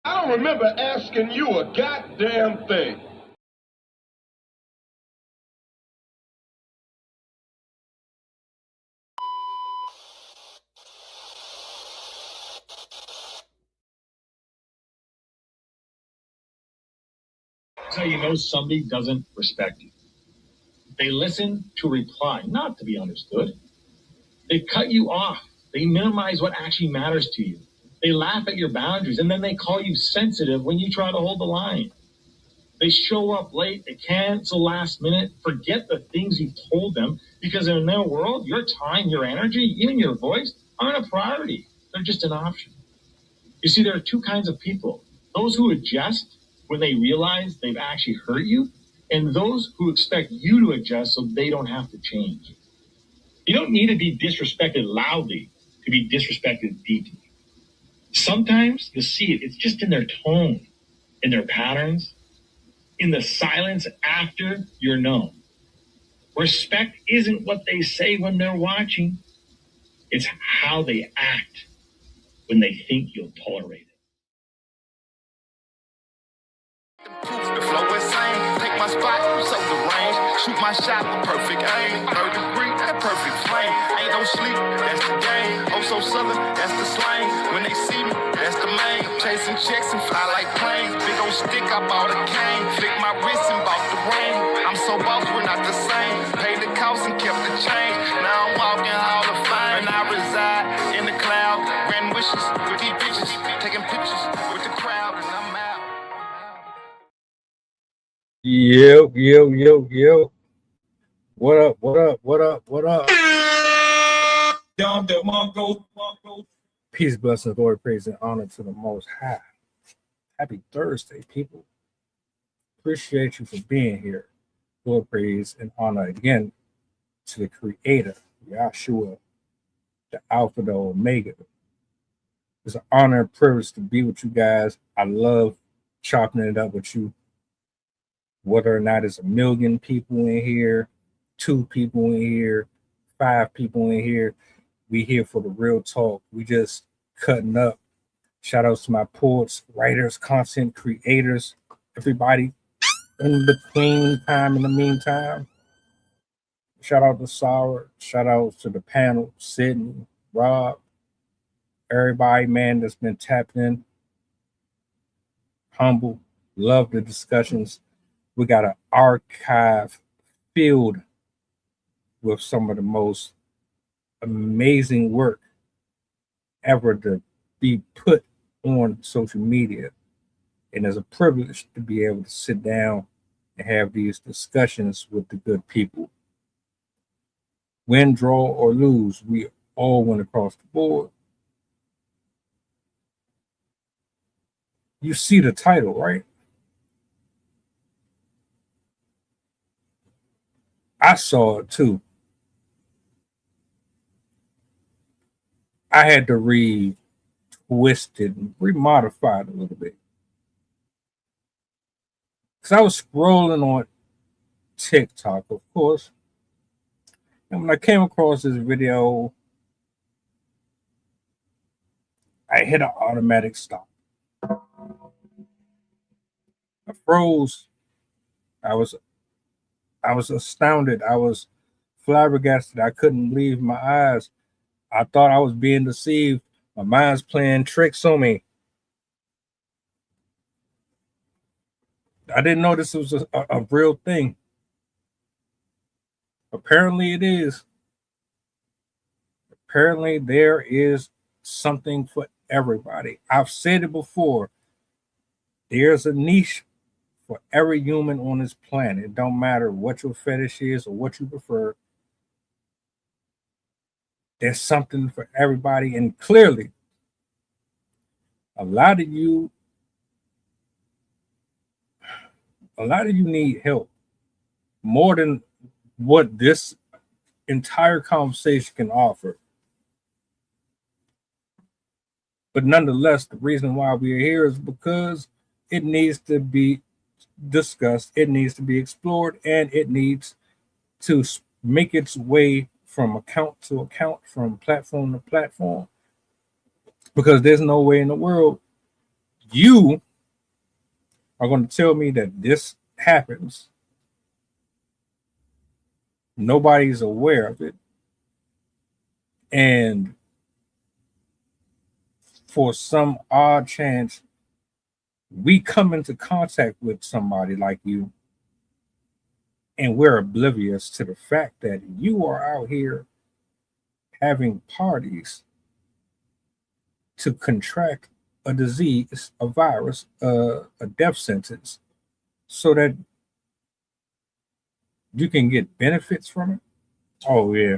I don't remember asking you a goddamn thing. That's how you know somebody doesn't respect you. They listen to reply, not to be understood. They cut you off. They minimize what actually matters to you. They laugh at your boundaries, and then they call you sensitive when you try to hold the line. They show up late, they cancel last minute, forget the things you've told them, because in their world, your time, your energy, even your voice aren't a priority. They're just an option. You see, there are two kinds of people. Those who adjust when they realize they've actually hurt you, and those who expect you to adjust so they don't have to change. You don't need to be disrespected loudly to be disrespected deeply. Sometimes you'll see it. It's just in their tone, in their patterns, in the silence after you're known. Respect isn't what they say when they're watching. It's how they act when they think you'll tolerate it. The flow insane, take my spot, so the range. Shoot my shot with perfect aim. Third degree, that perfect flame. Ain't no sleep, that's the game. Oh, so southern, that's the slang. When they see me, that's the main. Chasing checks and fly like planes. Big old stick, I bought a cane. Flick my wrist and bought the ring. I'm so boss, we're not the same. Paid the cost and kept the change. Now I'm walking Hall of Fame. And I reside in the cloud. Grand wishes with these bitches. Taking pictures with the crowd, and I'm out. Yo. What up? Peace, blessings, glory, praise, and honor to the Most High. Happy Thursday, people. Appreciate you for being here. Glory, praise, and honor again to the Creator, Yahshua, the Alpha, the Omega. It's an honor and privilege to be with you guys. I love chopping it up with you. Whether or not it's 1 million people in here, 2 people in here, 5 people in here, we here for the real talk. We just cutting up. Shout outs to my poets, writers, content creators, everybody in between time, in the meantime. Shout out to Sour. Shout out to the panel, Sydney, Rob, everybody, man, that's been tapped in. Humble. Love the discussions. We got an archive filled with some of the most amazing work ever to be put on social media. And it's a privilege to be able to sit down and have these discussions with the good people. Win, draw, or lose, we all went across the board. You see the title, right? I saw it too. I had to retwist it and remodify it a little bit. Because I was scrolling on TikTok, of course. And when I came across this video, I hit an automatic stop. I froze. I was astounded. I was flabbergasted. I couldn't believe my eyes. I thought I was being deceived. My mind's playing tricks on me. I didn't know this was a real thing. Apparently it is. Apparently there is something for everybody. I've said it before. There's a niche for every human on this planet. It don't matter what your fetish is or what you prefer. There's something for everybody. And clearly, a lot of you need help more than what this entire conversation can offer. But nonetheless, the reason why we are here is because it needs to be discussed, it needs to be explored, and it needs to make its way from account to account, from platform to platform. Because there's no way in the world You are going to tell me that this happens. Nobody's aware of it. And for some odd chance, we come into contact with somebody like you, and we're oblivious to the fact that you are out here having parties to contract a disease, a virus, a death sentence, so that you can get benefits from it. Oh yeah,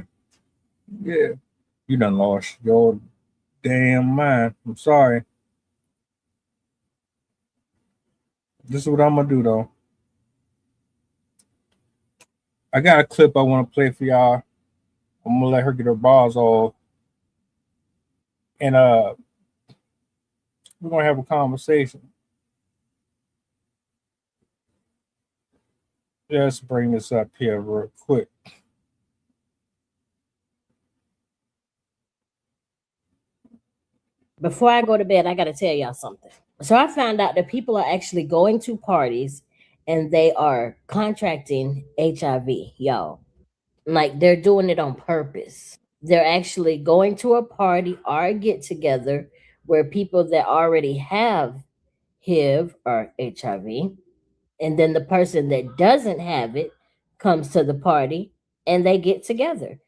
yeah. You done lost your damn mind. I'm sorry. This is what I'm gonna do though. I got a clip I want to play for y'all. I'm gonna let her get her balls off, and we're gonna have a conversation. Let's bring this up here real quick. Before I go to bed, I got to tell y'all something. So I found out that people are actually going to parties and they are contracting HIV, y'all. Like they're doing it on purpose. They're actually going to a party or a get together where people that already have HIV or HIV, and then the person that doesn't have it comes to the party and they get together.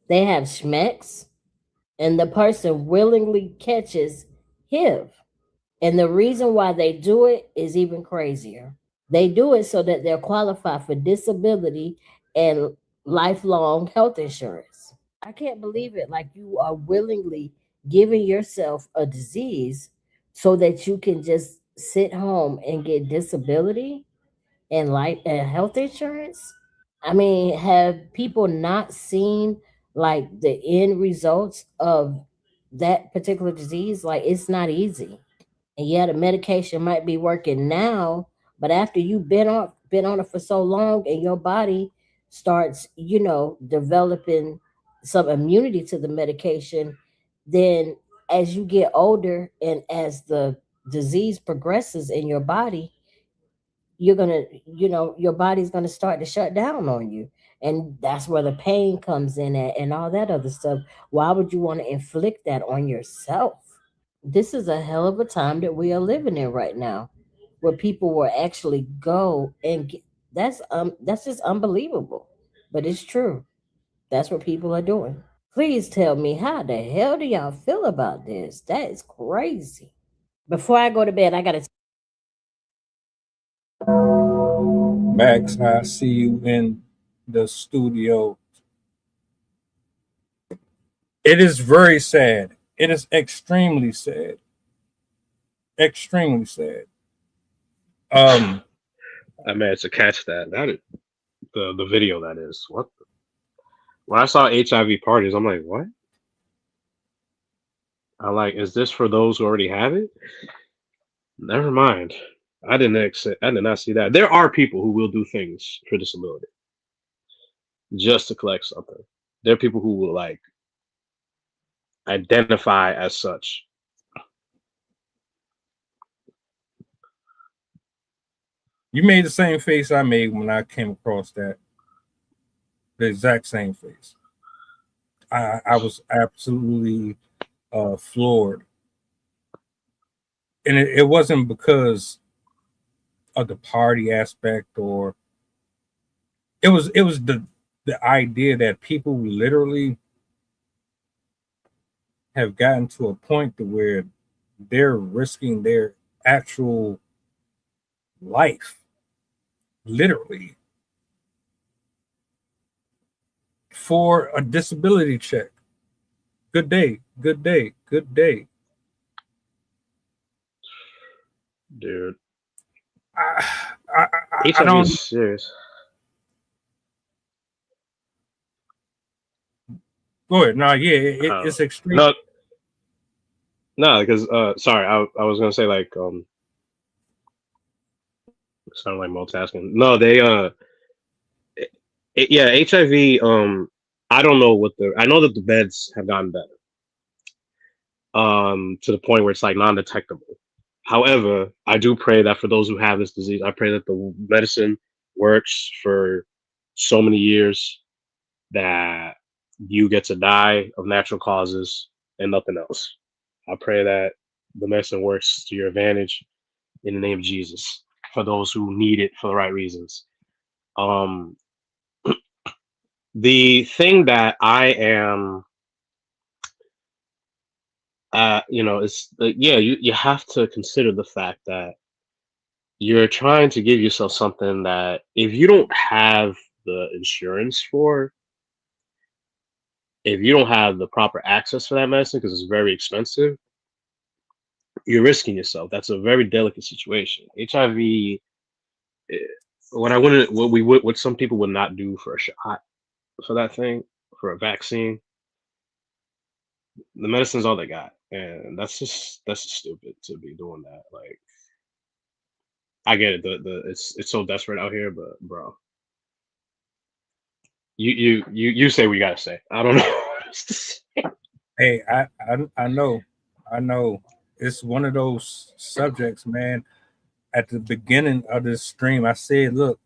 They have schmecks, and the person willingly catches HIV. And the reason why they do it is even crazier. They do it so that they'll qualify for disability and lifelong health insurance. I can't believe it. Like you are willingly giving yourself a disease so that you can just sit home and get disability and life and health insurance. I mean, have people not seen like the end results of that particular disease? Like it's not easy. And yeah, the medication might be working now, but after you've been on it for so long and your body starts, developing some immunity to the medication, then as you get older and as the disease progresses in your body, you're gonna, your body's gonna start to shut down on you. And that's where the pain comes in at and all that other stuff. Why would you want to inflict that on yourself? This is a hell of a time that we are living in right now, where people will actually go and get, that's just unbelievable, but it's true. That's what people are doing. Please tell me, how the hell do y'all feel about this? That is crazy. Before I go to bed, I gotta. Max, I see you in the studio. It is very sad. It is extremely sad. Extremely sad. Um, I managed to catch that. The video that is. What? When I saw HIV parties, I'm like, what? I'm like, is this for those who already have it? Never mind. I did not see that. There are people who will do things for disability just to collect something. There are people who will like identify as such. you made the same face I made when I came across that. The exact same face. I was absolutely floored, and it wasn't because of the party aspect, or it was the idea that people literally have gotten to a point to where they're risking their actual life, literally, for a disability check. Good day, good day, good day. Dude, I, I, I HIV don't. is serious. Go ahead. No, yeah, it's Uh, extreme. no, no, because sorry, I was gonna say like sound like multitasking. No, they yeah, HIV. I don't know what the. I know that the beds have gotten better. To the point where it's like non-detectable. However, I do pray that for those who have this disease, I pray that the medicine works for so many years that you get to die of natural causes and nothing else. I pray that the medicine works to your advantage in the name of Jesus for those who need it for the right reasons. Um, the thing that I am, is yeah, you have to consider the fact that you're trying to give yourself something that if you don't have the insurance for, if you don't have the proper access for that medicine because it's very expensive, you're risking yourself. That's a very delicate situation. HIV, eh, what some people would not do for a shot for that thing, for a vaccine, the medicine's all they got, and that's just stupid to be doing that. Like, I get it, it's so desperate out here, but bro, you say what you gotta say. I don't know what else to say. Hey, I know. It's one of those subjects, man. At the beginning of this stream, I said, look,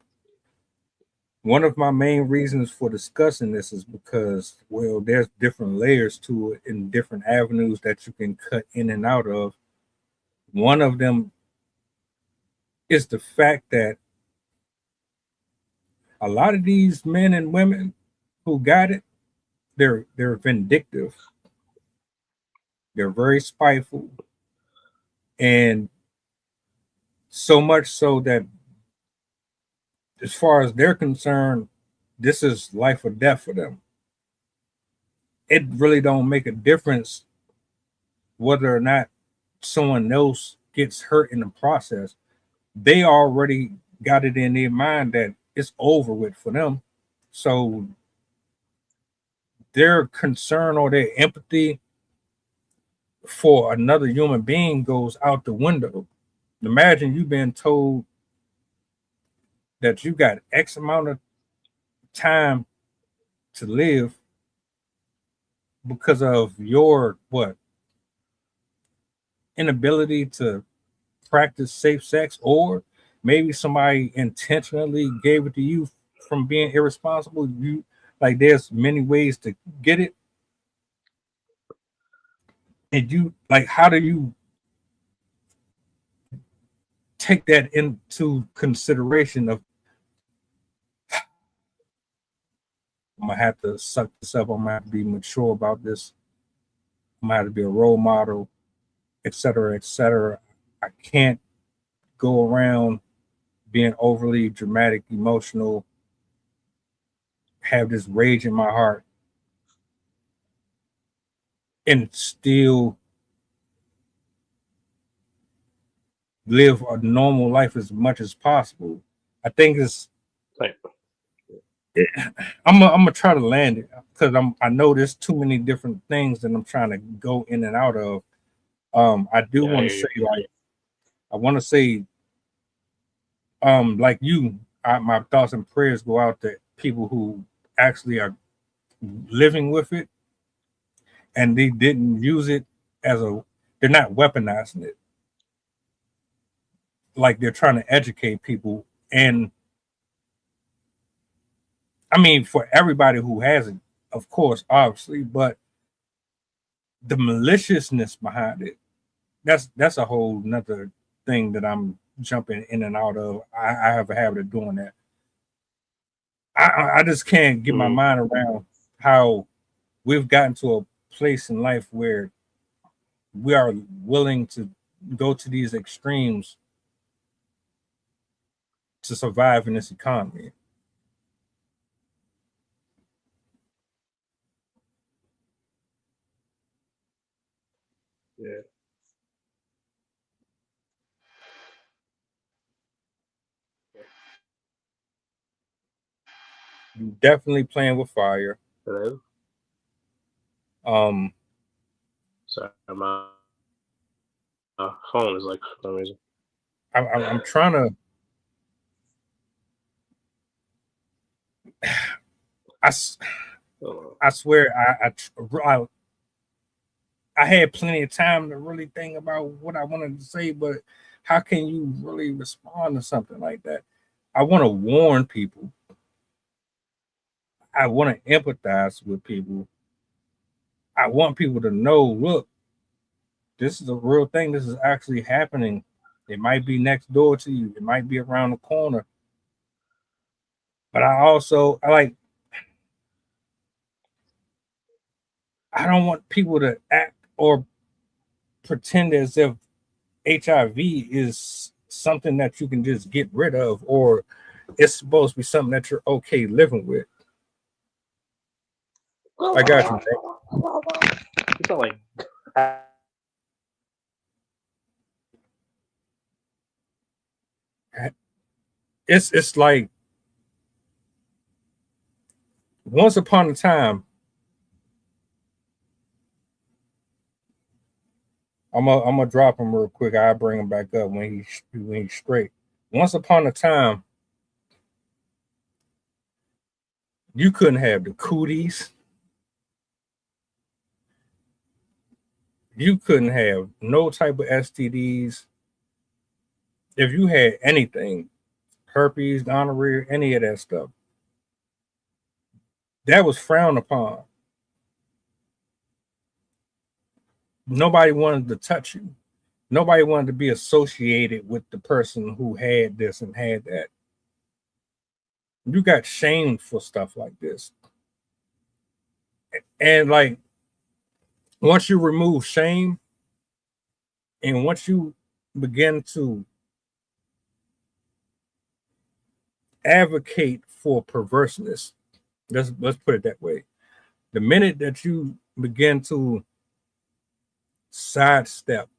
one of my main reasons for discussing this is because, well, there's different layers to it and different avenues that you can cut in and out of. One of them is the fact that a lot of these men and women who got it, they're vindictive, they're very spiteful, and so much so that as far as they're concerned, this is life or death for them. It really don't make a difference whether or not someone else gets hurt in the process. They already got it in their mind that it's over with for them. So their concern or their empathy for another human being goes out the window. Imagine you being told that you got X amount of time to live because of your what inability to practice safe sex, or maybe somebody intentionally gave it to you from being irresponsible. You like there's many ways to get it, and you like how do you take that into consideration of I'm gonna have to suck this up, I'm gonna have to be mature about this, I'm gonna have to be a role model, etc., etc. I can't go around being overly dramatic, emotional, have this rage in my heart, and still live a normal life as much as possible. I think it's. Like, I'm gonna try to land it because I know there's too many different things that I'm trying to go in and out of. I do yeah, I want hear to you. say I want to say like you, my thoughts and prayers go out to people who actually are living with it and they didn't use it as a. They're not weaponizing it like they're trying to educate people. And I mean, for everybody who has it, of course, obviously, but the maliciousness behind it, that's a whole nother thing that I'm jumping in and out of. I have a habit of doing that. I just can't get my Mm, mind around how we've gotten to a place in life where we are willing to go to these extremes to survive in this economy. yeah, You definitely playing with fire. hello. Um, Sorry, my phone is like for some reason. I'm trying to. I, Hold I swear I I had plenty of time to really think about what I wanted to say, but how can you really respond to something like that? I want to warn people. I want to empathize with people. I want people to know, look, this is a real thing. This is actually happening. It might be next door to you. It might be around the corner. But I don't want people to act or pretend as if HIV is something that you can just get rid of, or it's supposed to be something that you're okay living with. I got you, bro. You sound like It's like once upon a time. I'm gonna drop him real quick. I'll bring him back up when he's straight. Once upon a time, you couldn't have the cooties. You couldn't have no type of STDs. If you had anything, herpes, gonorrhea, any of that stuff, that was frowned upon. Nobody wanted to touch you. Nobody wanted to be associated with the person who had this and had that. You got shamed for stuff like this. And like once you remove shame and once you begin to advocate for perverseness, let's put it that way. The minute that you begin to sidestep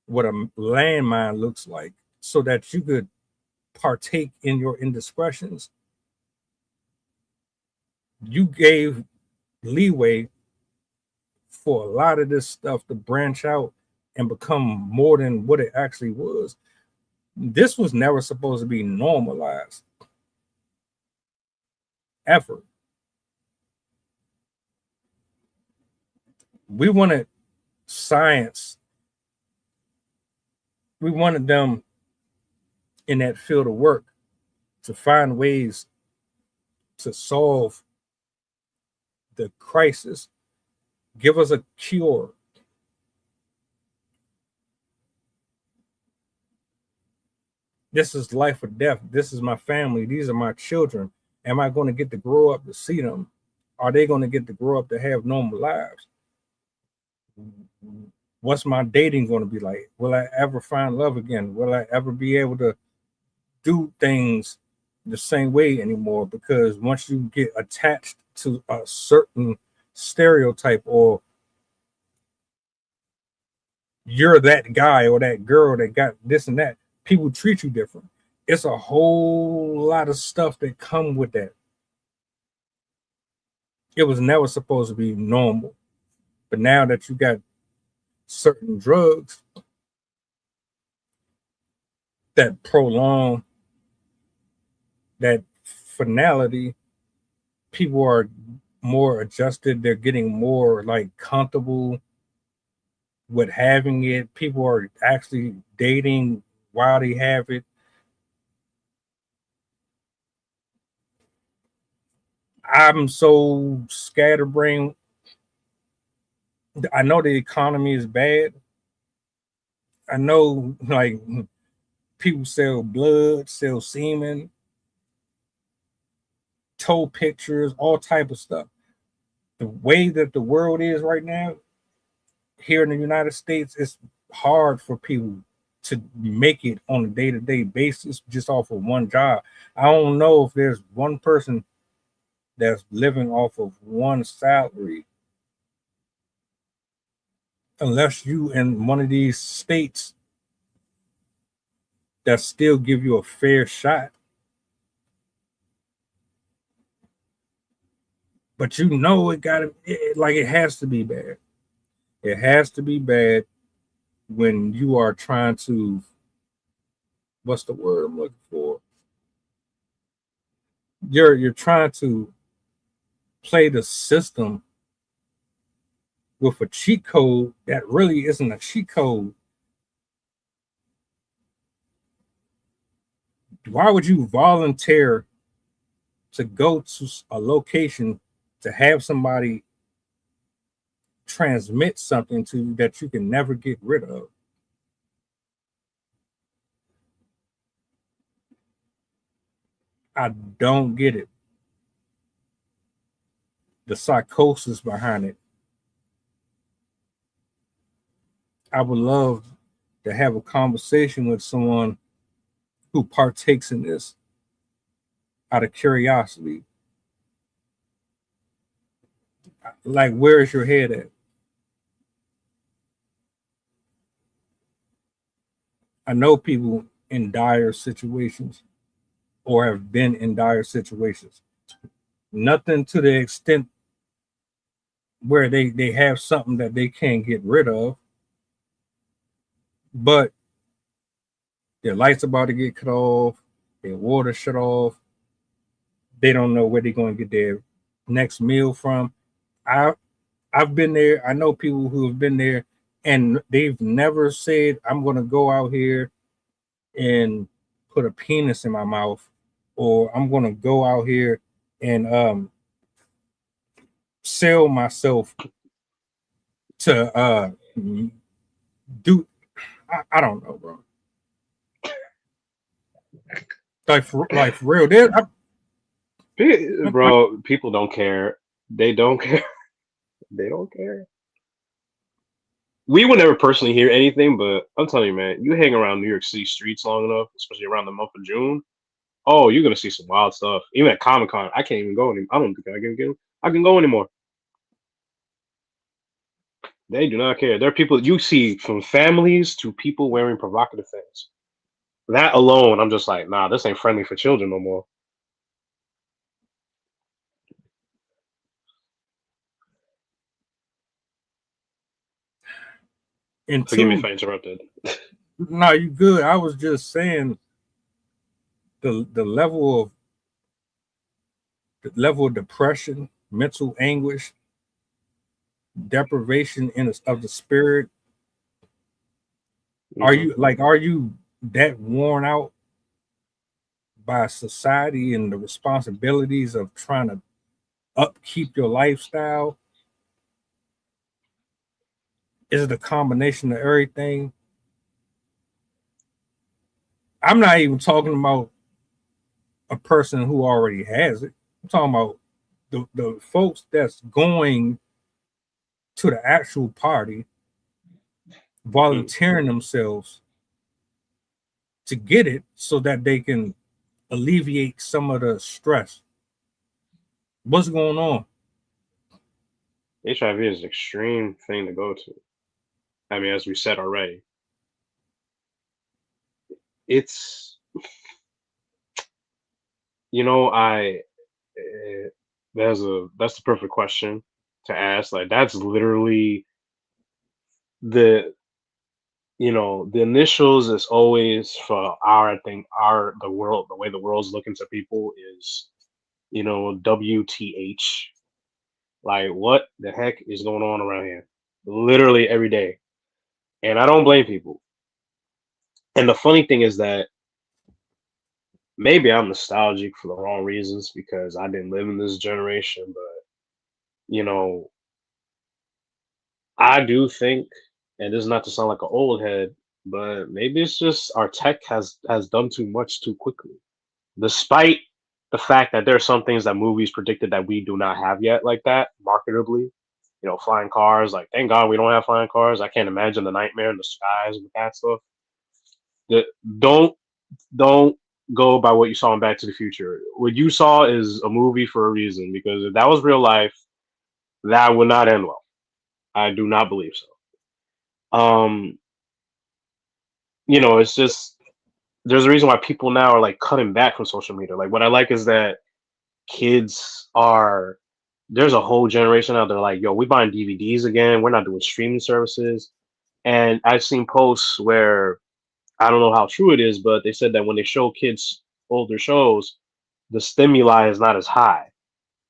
what a landmine looks like so that you could partake in your indiscretions, you gave leeway for a lot of this stuff to branch out and become more than what it actually was. This was never supposed to be normalized. Ever. We wanted science. We wanted them in that field of work to find ways to solve the crisis. Give us a cure. This is life or death. This is my family. These are my children. Am I going to get to grow up to see them? Are they going to get to grow up to have normal lives? What's my dating going to be like? Will I ever find love again? Will I ever be able to do things the same way anymore? Because once you get attached to a certain stereotype, or you're that guy or that girl that got this and that, people treat you different. It's a whole lot of stuff that come with that. It was never supposed to be normal. But now that you got certain drugs that prolong that finality, people are more adjusted. They're getting more like comfortable with having it. People are actually dating while they have it. I'm so scatterbrained. I know the economy is bad. I know like people sell blood, sell semen, toe pictures, all type of stuff. The way that the world is right now, here in the United States, it's hard for people to make it on a day-to-day basis just off of one job. I don't know if there's one person that's living off of one salary, unless you in one of these states that still give you a fair shot. But you know it has to be bad. It has to be bad when you are trying to, what's the word I'm looking for? You're trying to play the system with a cheat code that really isn't a cheat code. Why would you volunteer to go to a location to have somebody transmit something to you that you can never get rid of? I don't get it. The psychosis behind it. I would love to have a conversation with someone who partakes in this out of curiosity. Like, where is your head at? I know people in dire situations or have been in dire situations. Nothing to the extent where they have something that they can't get rid of, but their lights about to get cut off, their water shut off. They don't know where they're going to get their next meal from. I've been there. I know people who have been there, and they've never said, "I'm going to go out here and put a penis in my mouth," or "I'm going to go out here and sell myself to do." I don't know, bro. Like for real, Bro, people don't care. They don't care. They don't care. We would never personally hear anything, but I'm telling you, man, you hang around New York City streets long enough, especially around the month of June. Oh, you're gonna see some wild stuff. Even at Comic Con, I can't even go anymore. I don't think I can go anymore. They do not care. There are people you see from families to people wearing provocative things. That alone, I'm just like, nah, this ain't friendly for children no more. and Forgive me two, if I interrupted. no, you good. I was just saying the level of depression, mental anguish, deprivation of the spirit. Hmm. Are you that worn out by society and the responsibilities of trying to upkeep your lifestyle? Is it a combination of everything? I'm not even talking about a person who already has it. I'm talking about the folks that's going to the actual party, volunteering themselves to get it so that they can alleviate some of the stress. What's going on? HIV is an extreme thing to go to. I mean, as we said already, it's I that's the perfect question to ask. Like that's literally the the initials is always for our I think our the world the way the world's looking to people is WTH. Like what the heck is going on around here? Literally every day, and I don't blame people. And the funny thing is that maybe I'm nostalgic for the wrong reasons because I didn't live in this generation, but you know, I do think, and this is not to sound like an old head, but maybe it's just our tech has done too much too quickly. Despite the fact that there are some things that movies predicted that we do not have yet, like that, marketably. Flying cars. Like, thank God we don't have flying cars. I can't imagine the nightmare in the skies with that stuff. The, don't don't go by what you saw in Back to the Future. What you saw is a movie for a reason, because if that was real life, that would not end well. I do not believe so. Um, it's just there's a reason why people now are like cutting back from social media. Like what I like is that kids are there's a whole generation out there like, yo, we buying DVDs again. We're not doing streaming services. And I've seen posts where I don't know how true it is, but they said that when they show kids older shows, the stimuli is not as high.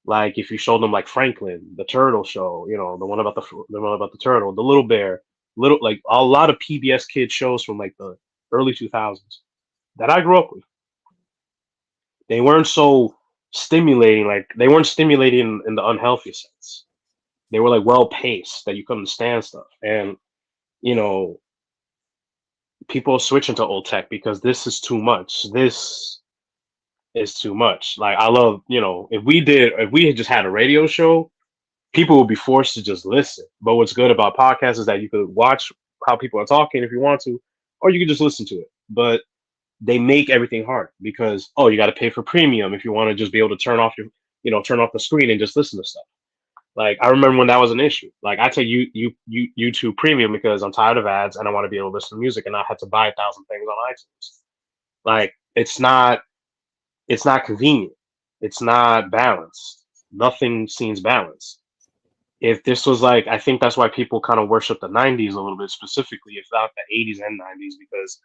Like if you showed them like Franklin, the Turtle Show, you know, the one about the turtle, the Little Bear, little like a lot of PBS kids shows from like the early 2000s that I grew up with. They weren't so stimulating, like they weren't stimulating in the unhealthy sense. They were like well paced that you could understand stuff. And you know, people are switching to old tech because this is too much. This is too much. Like I love, you know, if we had just had a radio show, people would be forced to just listen. But what's good about podcasts is that you could watch how people are talking if you want to, or you could just listen to it. But they make everything hard because oh, you got to pay for premium if you want to just be able to turn off your, you know, turn off the screen and just listen to stuff. Like I remember when that was an issue. Like I take YouTube Premium because I'm tired of ads and I want to be able to listen to music and I had to buy 1,000 things on iTunes. Like it's not convenient. It's not balanced. Nothing seems balanced. If this was like, I think that's why people kind of worship the 90s a little bit specifically, if not the 80s and 90s, because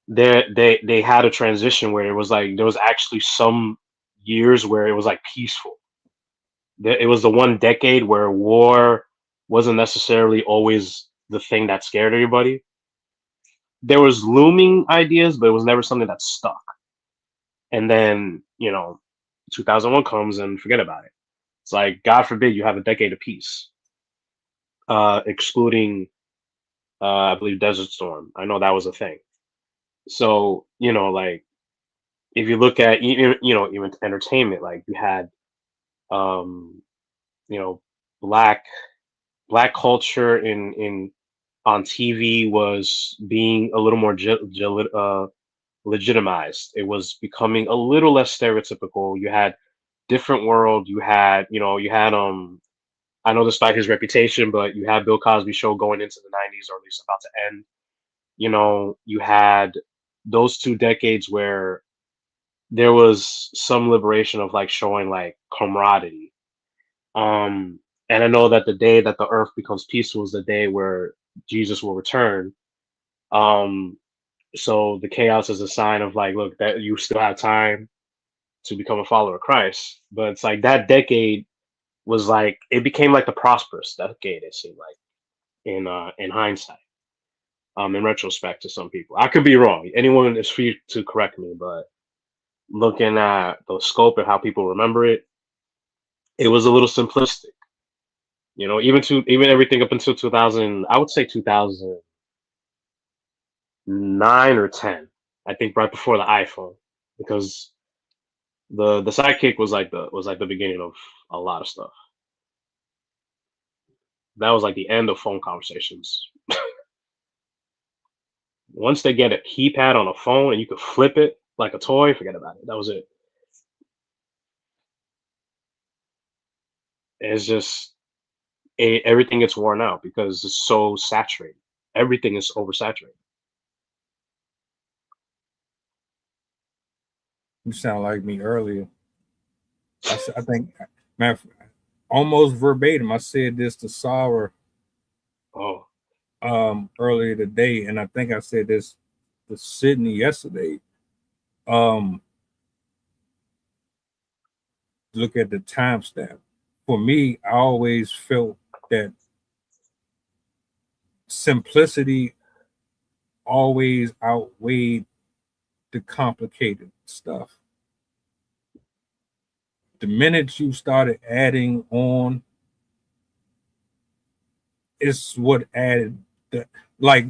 they had a transition where it was like there was actually some years where it was like peaceful. It was the one decade where war wasn't necessarily always the thing that scared everybody. There was looming ideas, but it was never something that stuck. And then, you know, 2001 comes and forget about it. It's like, God forbid you have a decade of peace, excluding, I believe, Desert Storm. I know that was a thing. So, you know, like, if you look at, even entertainment, like you had, um, you know, black culture in on TV was being a little more legitimized. It was becoming a little less stereotypical. You had different world. You had, you had I know despite his reputation, but you had Bill Cosby show going into the 90s or at least about to end. You know, you had those 2 decades where there was some liberation of like showing like camaraderie. And I know that the day that the earth becomes peaceful is the day where Jesus will return. Um, so the chaos is a sign of like, look, that you still have time to become a follower of Christ. But it's like that decade was like it became like the prosperous decade. It seemed like in hindsight, in retrospect to some people. I could be wrong. Anyone is free to correct me, but looking at the scope and how people remember it, it was a little simplistic. You know, even everything up until 2000, I would say 2009 or 10. I think right before the iPhone, because the Sidekick was like the beginning of a lot of stuff. That was like the end of phone conversations. Once they get a keypad on a phone and you could flip it like a toy, forget about it. That was it. It's just everything gets worn out because it's so saturated. Everything is oversaturated. You sound like me earlier. I think, man, almost verbatim. I said this to Sarah Oh, earlier today, and I think I said this to Sydney yesterday. Look at the timestamp. For me, I always felt that simplicity always outweighed the complicated stuff. The minute you started adding on, it's what added the like.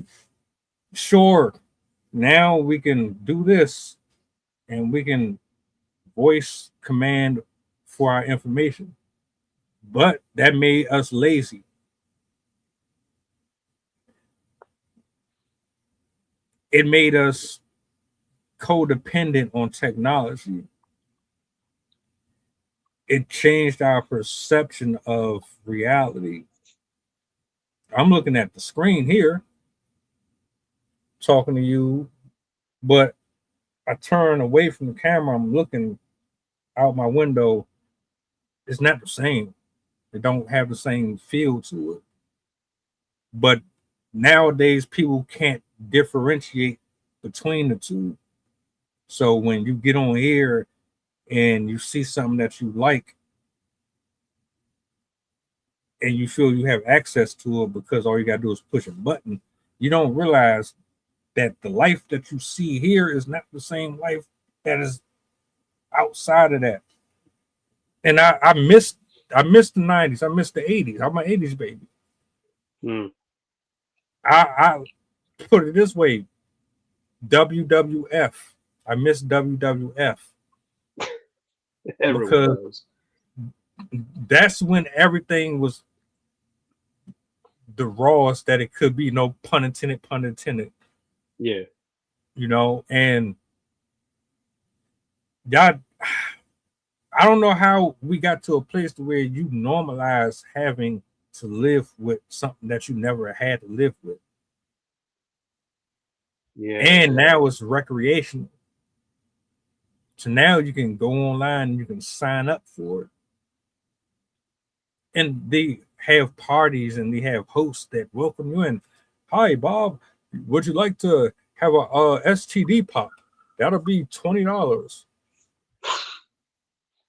Sure, now we can do this, and we can voice command for our information, but that made us lazy. It made us codependent on technology. It changed our perception of reality. I'm looking at the screen here, talking to you, but I turn away from the camera. I'm looking out my window. It's not the same. It don't have the same feel to it. But nowadays, people can't differentiate between the two. So when you get on here and you see something that you like and you feel you have access to it because all you gotta do is push a button, you don't realize that the life that you see here is not the same life that is outside of that. And I missed the 90s. I missed the 80s. I'm an 80s baby. Mm. I put it this way, WWF. I miss WWF Everyone because does. that's when everything was the rawest that it could be. No pun intended, pun intended. Yeah. And y'all, I don't know how we got to a place to where you normalize having to live with something that you never had to live with. Yeah. And now it's recreational. So now you can go online and you can sign up for it. And they have parties and they have hosts that welcome you in. Hi, Bob. Would you like to have a STD pop? That'll be $20.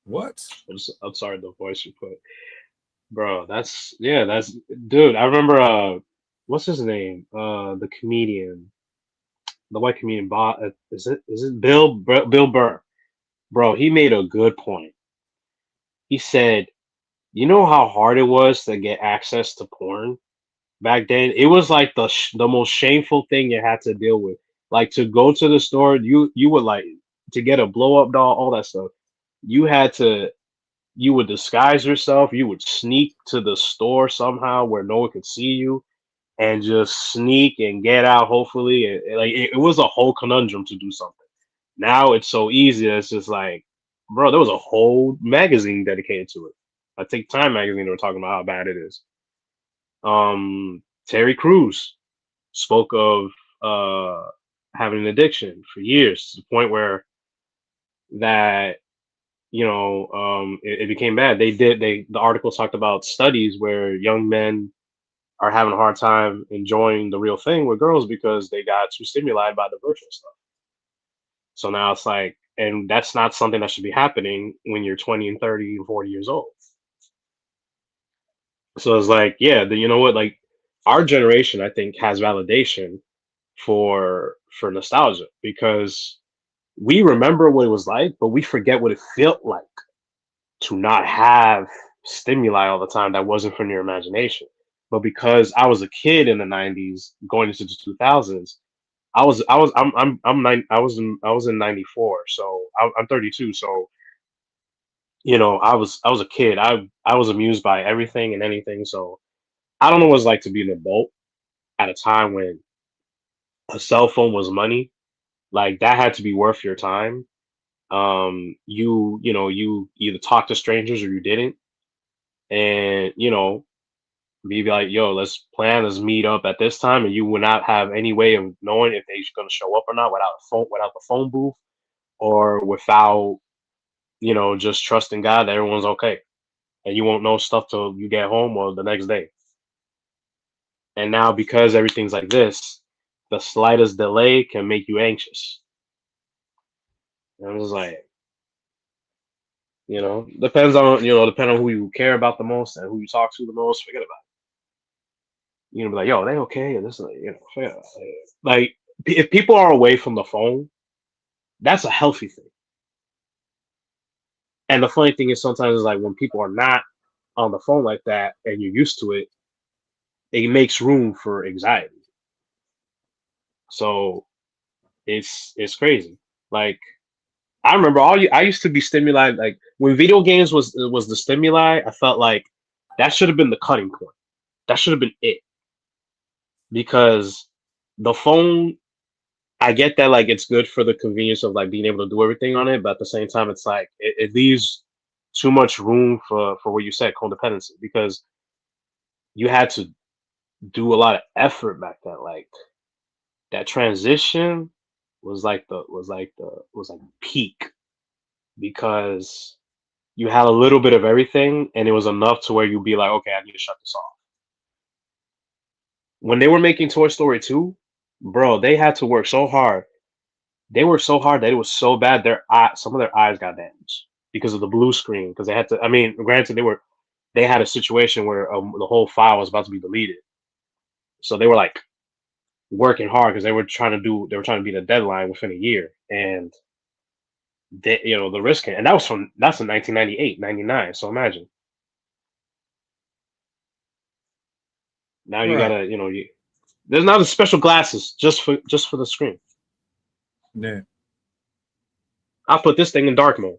What? I'm sorry, the voice you put, bro. That's dude. I remember what's his name? The comedian, the white comedian. Bob, is it Bill Burr? Bro, he made a good point. He said, you know how hard it was to get access to porn back then? It was like the most shameful thing you had to deal with. Like to go to the store, you would like to get a blow up doll, all that stuff. You had to you would disguise yourself. You would sneak to the store somehow where no one could see you, and just sneak and get out. Hopefully, like it was a whole conundrum to do something. Now it's so easy. It's just like, bro, there was a whole magazine dedicated to it. I think Time magazine. They were talking about how bad it is. Terry Crews spoke of having an addiction for years to the point where that it became bad. The article talked about studies where young men are having a hard time enjoying the real thing with girls because they got too stimulated by the virtual stuff. So now it's like, and that's not something that should be happening when you're 20 and 30 and 40 years old. So it's like, yeah, you know what, like our generation, I think, has validation for nostalgia because we remember what it was like, but we forget what it felt like to not have stimuli all the time that wasn't from your imagination. But because I was a kid in the '90s, going into the 2000s, I was in '94, so I'm 32. So I was a kid. I was amused by everything and anything. So I don't know what it's like to be an adult at a time when a cell phone was money. Like that had to be worth your time. You either talk to strangers or you didn't, and be like, yo, let's meet up at this time, and you would not have any way of knowing if they're gonna show up or not without the phone booth, or without just trusting God that everyone's okay, and you won't know stuff till you get home or the next day. And now because everything's like this, the slightest delay can make you anxious. And I'm just like, depending on who you care about the most and who you talk to the most, forget about it. Be like, yo, they okay? And this, forget about it. Like, if people are away from the phone, that's a healthy thing. And the funny thing is sometimes it's like when people are not on the phone like that and you're used to it, it makes room for anxiety. So it's crazy. Like I remember I used to be stimulated like when video games was the stimuli, I felt like that should have been the cutting point. That should have been it. Because the phone, I get that like it's good for the convenience of like being able to do everything on it, but at the same time it's like it leaves too much room for what you said, codependency, because you had to do a lot of effort back then. Like that transition was like peak because you had a little bit of everything and it was enough to where you'd be like, okay, I need to shut this off. When they were making Toy Story 2, bro, they had to work so hard. They were so hard that it was so bad. Some of their eyes got damaged because of the blue screen. Because they had to. I mean, granted, they had a situation where the whole file was about to be deleted, so they were like working hard because they were trying to beat a deadline within a year, and the risk, and that's in 1998, 99. So imagine now you Right. gotta, there's not a special glasses just for the screen. Yeah. I'll put this thing in dark mode.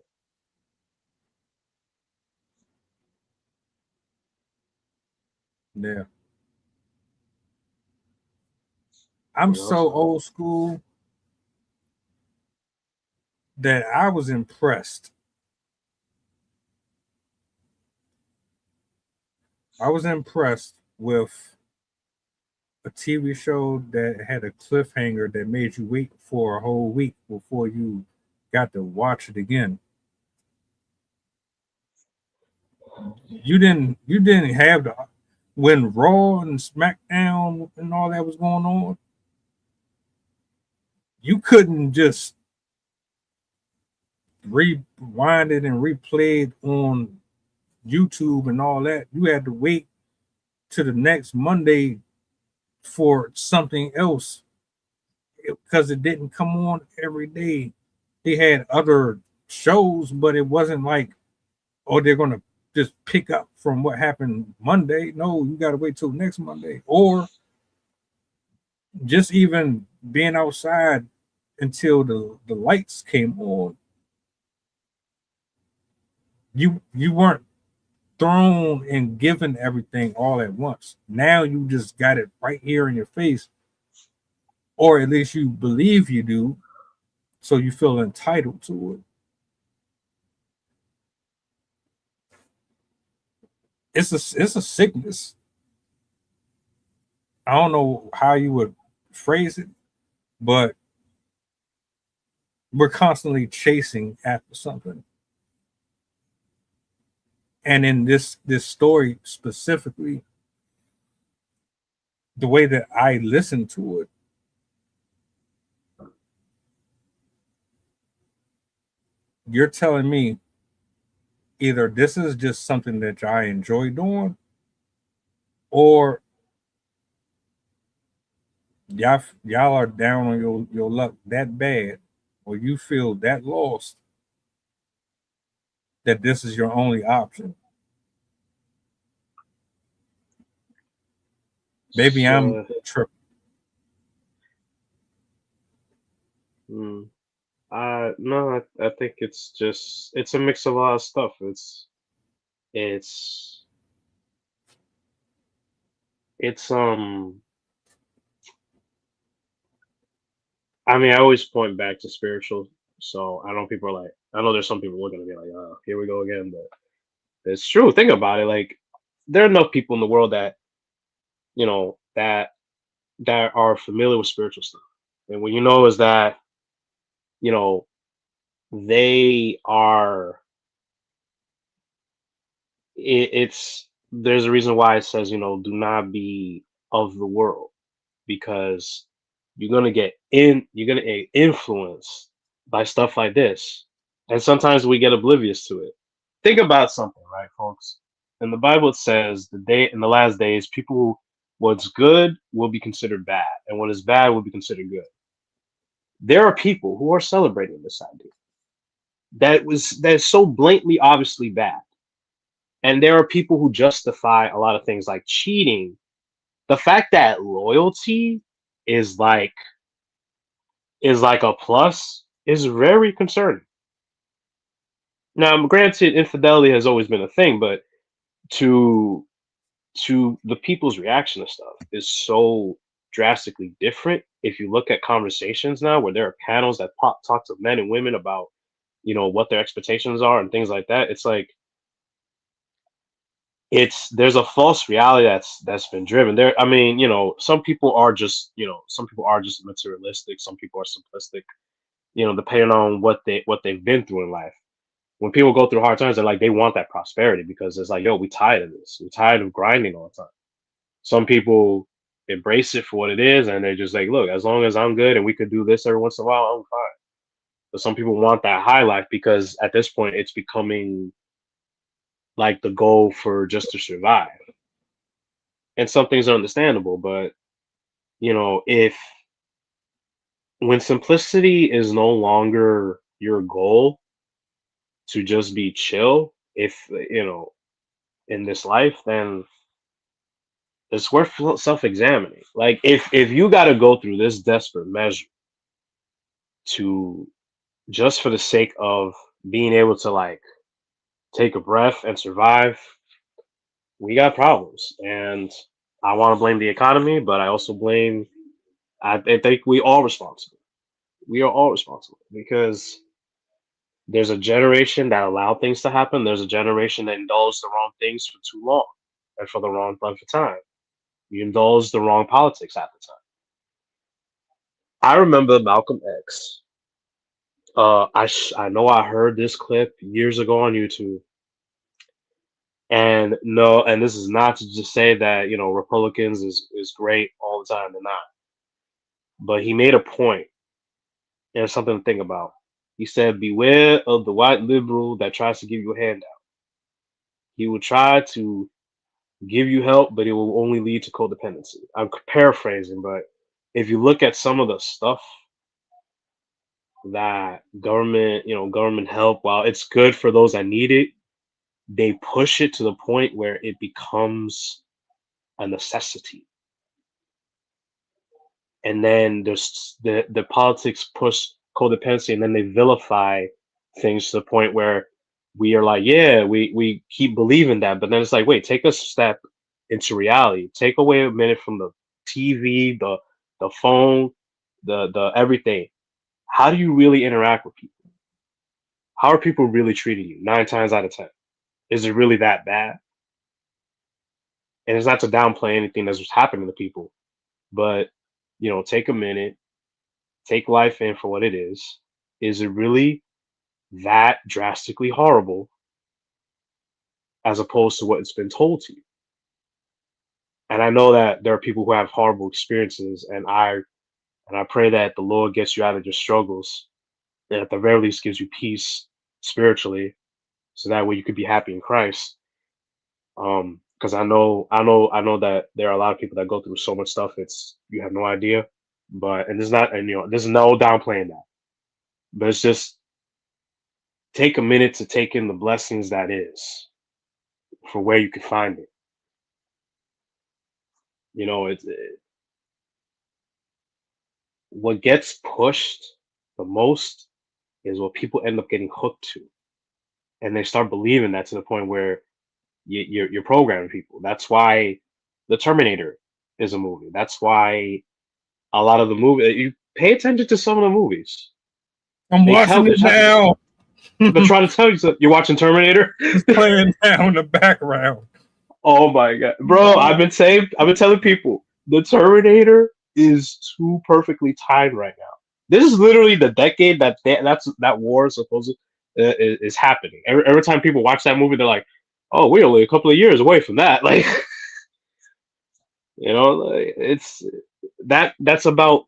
Yeah. I'm so So old school that I was impressed. I was impressed with a TV show that had a cliffhanger that made you wait for a whole week before you got to watch it again. You didn't have the when Raw and SmackDown and all that was going on. You couldn't just rewind it and replay it on YouTube and all that. You had to wait to the next Monday for something else because it didn't come on every day. They had other shows, but it wasn't like, oh, they're gonna just pick up from what happened Monday. No, you got to wait till next Monday, or just even being outside until the lights came on. You weren't thrown and given everything all at once. Now you just got it right here in your face, or at least you believe you do, so you feel entitled to it. It's a sickness. I don't know how you would phrase it, but we're constantly chasing after something. And in this story specifically, the way that I listened to it, you're telling me either this is just something that I enjoy doing, or y'all are down on your luck that bad, or you feel that lost that this is your only option. Maybe I'm uh, tripping. hmm. No, I think it's a mix of a lot of stuff. It's it's I mean, I always point back to spiritual. So I know people are like, I know there's some people looking at me like, oh, here we go again. But it's true. Think about it. Like, there are enough people in the world that you know that that are familiar with spiritual stuff, and what you know is that you know they are. It's there's a reason why it says do not be of the world, because you're gonna get influenced by stuff like this, and sometimes we get oblivious to it. Think about something, right, folks? In the Bible, it says in the last days, what's good will be considered bad, and what is bad will be considered good. There are people who are celebrating this idea that is so blatantly, obviously bad, and there are people who justify a lot of things like cheating. The fact that loyalty is like is like a plus is very concerning. Now, granted, infidelity has always been a thing, but to the people's reaction to stuff is so drastically different. If you look at conversations now, where there are panels that talk to men and women about what their expectations are and things like that, it's like there's a false reality that's been driven there. I mean, some people are just materialistic, some people are simplistic, depending on what they've been through in life. When people go through hard times, they're like, they want that prosperity because it's like, yo, we tired of this. We're tired of grinding all the time. Some people embrace it for what it is, and they're just like, look, as long as I'm good and we could do this every once in a while, I'm fine. But some people want that high life because at this point it's becoming like the goal for just to survive. And some things are understandable, but if when simplicity is no longer your goal to just be chill, if in this life, then it's worth self-examining. Like if you got to go through this desperate measure to just for the sake of being able to like take a breath and survive, we got problems. And I want to blame the economy, but I also blame. I think we all responsible. We are all responsible because there's a generation that allowed things to happen. There's a generation that indulged the wrong things for too long and for the wrong length of time. You indulged the wrong politics at the time. I remember Malcolm X. I know I heard this clip years ago on YouTube, and no, and this is not to just say that Republicans is great all the time. They're not, but he made a point and something to think about. He said, "Beware of the white liberal that tries to give you a handout. He will try to give you help, but it will only lead to codependency." I'm paraphrasing, but if you look at some of the stuff that government help, while it's good for those that need it, they push it to the point where it becomes a necessity. And then there's the politics push codependency, and then they vilify things to the point where we are like, yeah, we keep believing that, but then it's like, wait, take a step into reality. Take away a minute from the TV, the phone, the everything. How do you really interact with people? How are people really treating you? 9 times out of 10, is it really that bad? And it's not to downplay anything that's just happening to people, but take a minute, take life in for what it is. Is it really that drastically horrible as opposed to what it's been told to you? And I know that there are people who have horrible experiences, and I pray that the Lord gets you out of your struggles, and at the very least gives you peace spiritually, so that way you could be happy in Christ. Because I know that there are a lot of people that go through so much stuff, it's you have no idea. But and there's no downplaying that. But it's just take a minute to take in the blessings that is for where you can find it. What gets pushed the most is what people end up getting hooked to, and they start believing that to the point where you're programming people. That's why the Terminator is a movie. That's why a lot of the movie. You pay attention to some of the movies. I'm watching it now. They're trying to tell you something. You're watching Terminator. It's playing down in the background. Oh my god, bro! I've been telling people the Terminator is too perfectly timed right now. This is literally the decade that war is supposed to is happening. Every time people watch that movie, they're like, "Oh, we're only a couple of years away from that." Like, it's that's about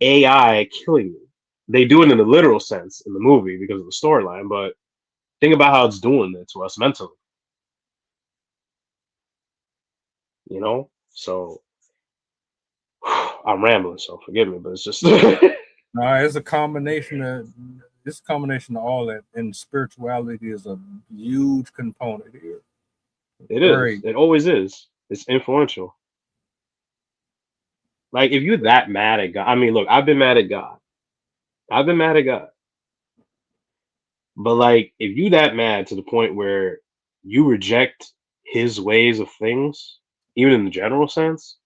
AI killing you. They do it in the literal sense in the movie because of the storyline, but think about how it's doing it to us mentally. So I'm rambling, so forgive me, but it's just it's a combination of all that, and spirituality is a huge component here. It is. It always is. It's influential. Like if you're that mad at God, I mean, look, I've been mad at God. But like if you that mad to the point where you reject his ways of things, even in the general sense,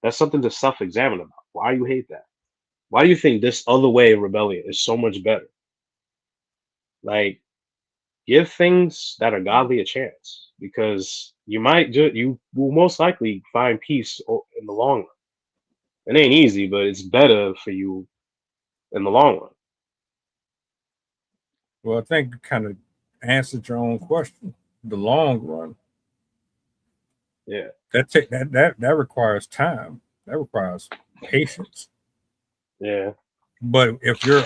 that's something to self-examine about. Why you hate that? Why do you think this other way of rebellion is so much better? Like, give things that are godly a chance, because you will most likely find peace in the long run. It ain't easy, but it's better for you in the long run. Well, I think you kind of answered your own question. The long run. Yeah. That requires time. That requires patience. Yeah. But if you're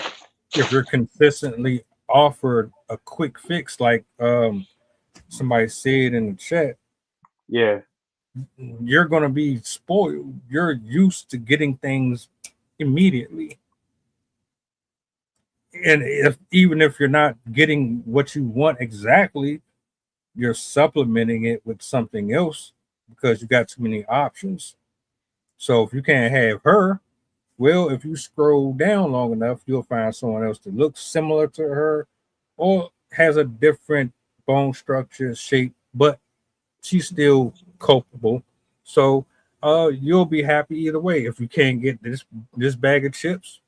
if you're consistently offered a quick fix, like somebody said in the chat, Yeah. you're gonna be spoiled. You're used to getting things immediately. And if even if you're not getting what you want exactly, you're supplementing it with something else because you got too many options. So if you can't have her, well, if you scroll down long enough, you'll find someone else that looks similar to her or has a different bone structure, shape, but she's still culpable. So you'll be happy either way. If you can't get this bag of chips,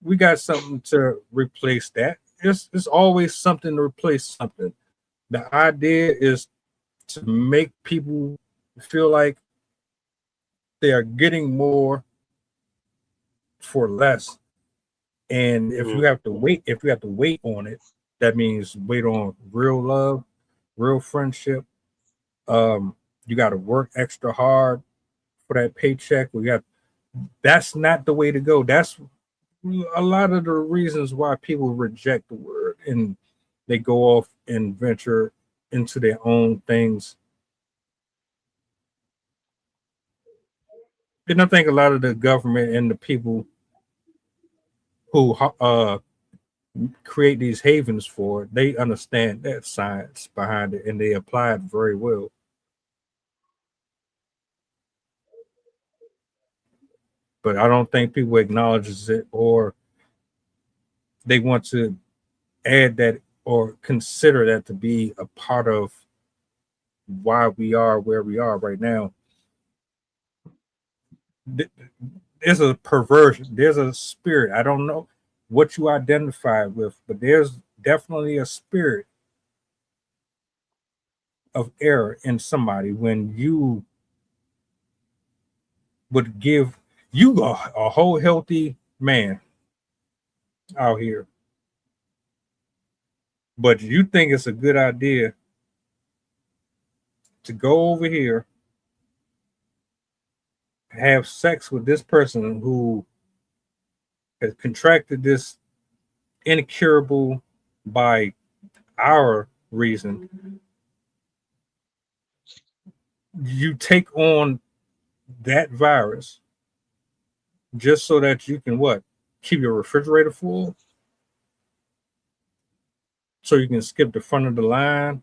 we got something to replace that. It's always something to replace something. The idea is to make people feel like they are getting more for less. And Hmm. if you have to wait on it, that means wait on real love, real friendship. You got to work extra hard for that paycheck. That's not the way to go. That's a lot of the reasons why people reject the word and they go off and venture into their own things. And I think a lot of the government and the people who create these havens for it, they understand that science behind it and they apply it very well. But I don't think people acknowledges it or they want to add that or consider that to be a part of why we are where we are right now. There's a perversion, there's a spirit. I don't know what you identify with, but there's definitely a spirit of error in somebody when you would give you a whole healthy man out here, but you think it's a good idea to go over here, have sex with this person who has contracted this incurable by our reason. You take on that virus just so that you can what? Keep your refrigerator full, so you can skip the front of the line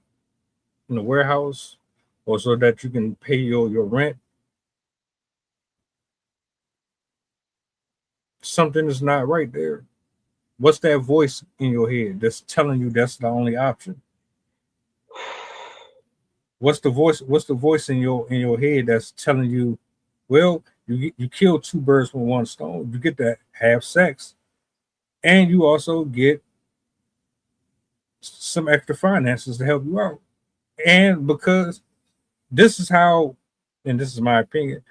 in the warehouse, or so that you can pay your rent. Something is not right there. What's that voice in your head that's telling you that's the only option? What's the voice in your head that's telling you, well, you kill two birds with one stone. You get to have sex, and you also get some extra finances to help you out. And because this is how, and this is my opinion,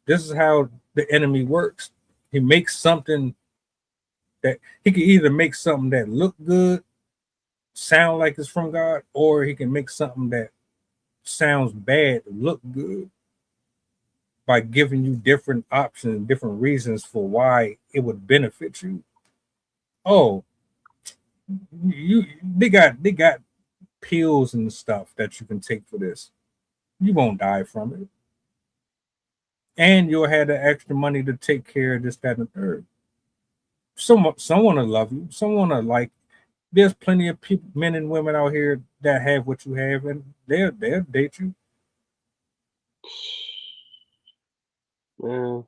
this is how the enemy works. He makes something that he can either make something that look good, sound like it's from God, or he can make something that sounds bad look good by giving you different options, different reasons for why it would benefit you. Oh, they got pills and stuff that you can take for this. You won't die from it, and you'll have the extra money to take care of this, that, and the third. Someone will love you. Someone will like. There's plenty of people, men and women out here that have what you have, and they'll date you. Man.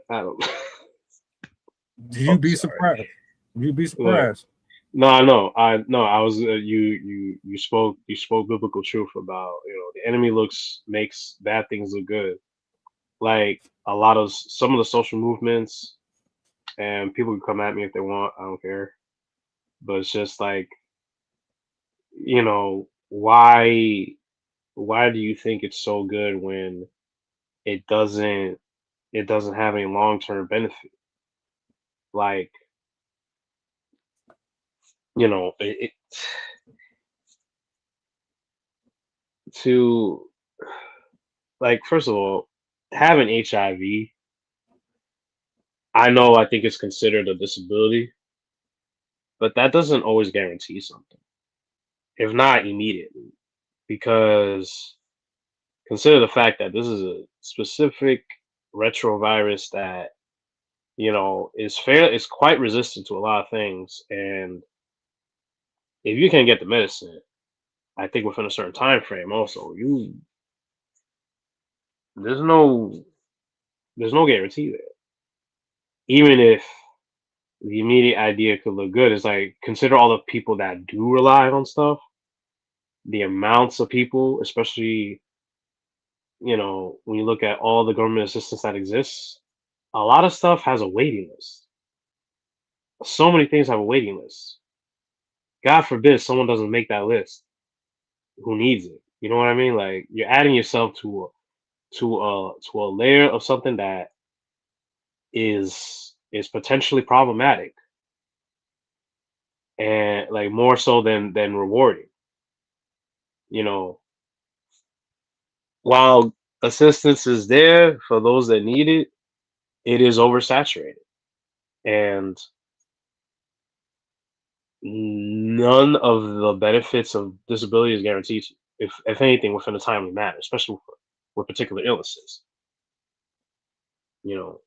I don't. You'd Oh, be sorry. surprised. You'd be Look, surprised. no, I know. I no. I was you spoke biblical truth about the enemy looks makes bad things look good. Like a lot of some of the social movements, and people can come at me if they want. I don't care. But it's just like why do you think it's so good when it doesn't it doesn't have any long term benefit? Like it to like first of all, having HIV, I know I think it's considered a disability, but that doesn't always guarantee something. If not immediately, because consider the fact that this is a specific retrovirus that is quite resistant to a lot of things, and if you can get the medicine, I think within a certain time frame, also there's no there's no guarantee there. Even if the immediate idea could look good, it's like consider all the people that do rely on stuff, the amounts of people, especially when you look at all the government assistance that exists, a lot of stuff has a waiting list. So many things have a waiting list. God forbid someone doesn't make that list. Who needs it? You know what I mean? Like you're adding yourself to a layer of something that is potentially problematic, and like more so than rewarding. You know, while assistance is there for those that need it, it is oversaturated, and none of the benefits of disability is guaranteed to you, if anything, within a timely manner, especially with particular illnesses. You know,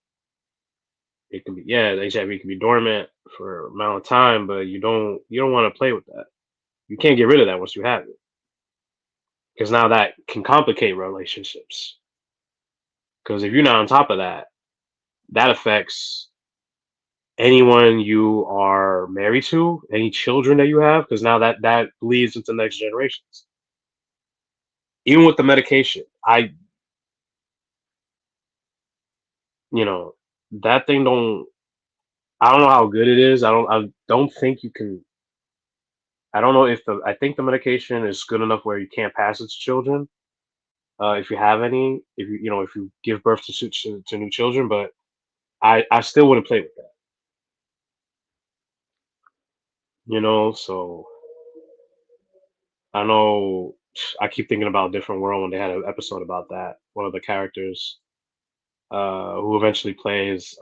it can be, yeah, the HIV can be dormant for amount of time, but you don't want to play with that. You can't get rid of that once you have it, because now that can complicate relationships. Because if you're not on top of that, that affects anyone you are married to, any children that you have, because now that bleeds into next generations. Even with the medication, you know, that thing don't. I don't know how good it is. I don't think you can. I don't know if the. I think the medication is good enough where you can't pass it to children. If you have any, if you give birth to new children, but I still wouldn't play with that. So I know I keep thinking about Different World when they had an episode about that. One of the characters, who eventually plays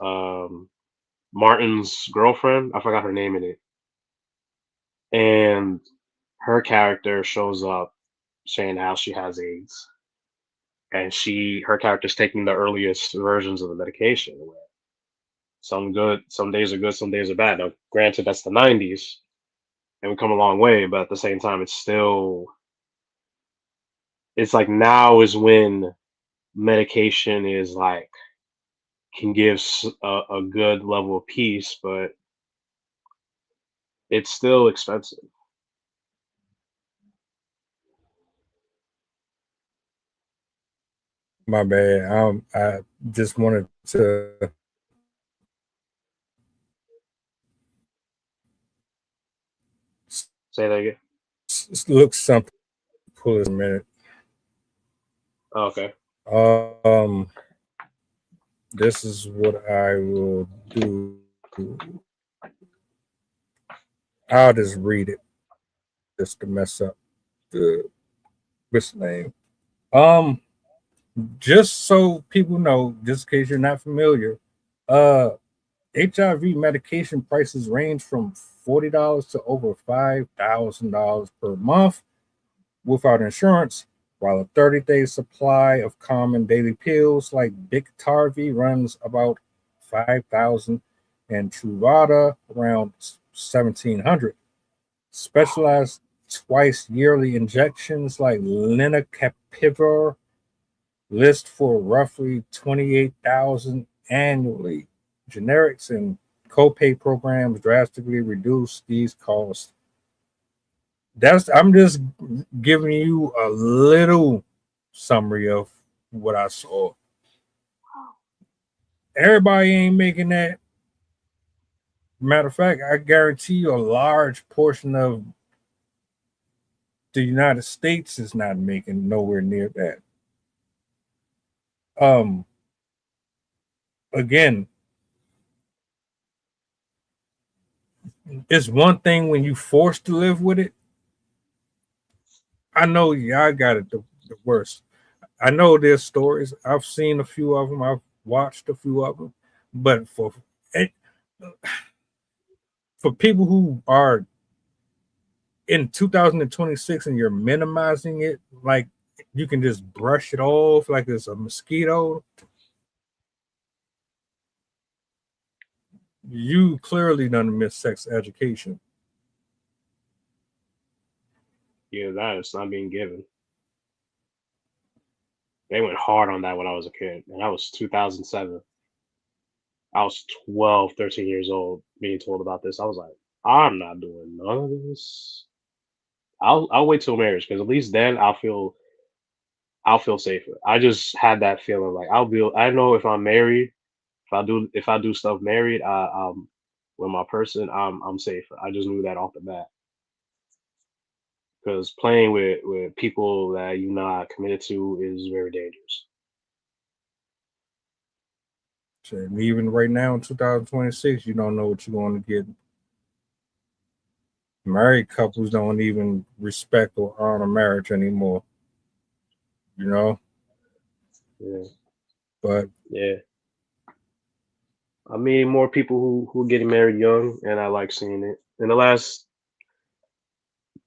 Martin's girlfriend, I forgot her name in it, and her character shows up saying how she has AIDS, and her character's taking the earliest versions of the medication. Where some good, some days are good, some days are bad. Now, granted, that's the '90s, and we come a long way, but at the same time, it's like now is when medication is like can give a good level of peace, but it's still expensive. My bad. I just wanted to Say that again. look something. Pull this a minute. Oh, okay. Um, this is what I will do. I'll just read it just to mess up the what's name. Um, just so people know, just in case you're not familiar, uh, HIV medication prices range from $40 to over $5,000 per month without insurance, while a 30-day supply of common daily pills like Biktarvy runs about 5,000 and Truvada around 1,700. Specialized twice yearly injections like lenacapavir list for roughly 28,000 annually. Generics and copay programs drastically reduce these costs. I'm just giving you a little summary of what I saw. Everybody ain't making that. Matter of fact, I guarantee you a large portion of the United States is not making nowhere near that. Um, Again, it's one thing when you forced to live with it. I know y'all got it the worst. I know there's stories. I've seen a few of them. I've watched a few of them. But for people who are in 2026 and you're minimizing it, like you can just brush it off like it's a mosquito, you clearly done miss sex education. Yeah, that is not being given. They went hard on that when I was a kid, and that was 2007. I was 12, 13 years old being told about this. I was like, I'm not doing none of this. I'll wait till marriage because at least then I'll feel safer. I just had that feeling like I know if I'm married, if I do stuff married, with my person, I'm safer. I just knew that off the bat because playing with people that you're not committed to is very dangerous. And even right now in 2026, you don't know what you're going to get. Married couples don't even respect or honor marriage anymore. You know, Yeah, but yeah. I mean, more people who are getting married young, and I like seeing it. In the last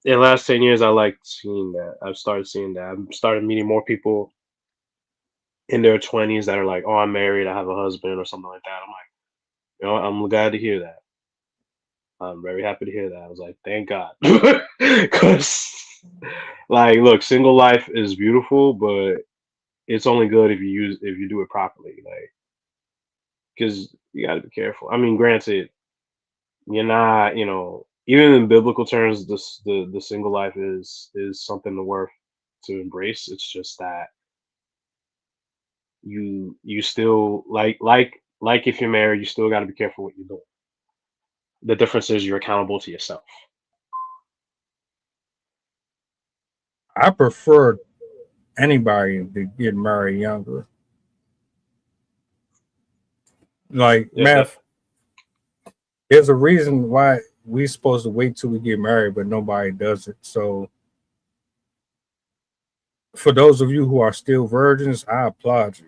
10 years, I like seeing that. I've started seeing that. I've started meeting more people in their 20s that are like, "Oh, I'm married. I have a husband," or something like that. I'm like, I'm glad to hear that. I'm very happy to hear that. I was like, thank God, because like, look, single life is beautiful, but it's only good if you do it properly. Like, because you got to be careful. I mean, granted, you're not, even in biblical terms, the single life is something to worth to embrace. It's just that you still like if you're married, you still got to be careful what you're doing. The difference is you're accountable to yourself. I prefer anybody to get married younger. Like Yeah, math, there's a reason why we supposed to wait till we get married, but nobody does it. So for those of you who are still virgins, I applaud you.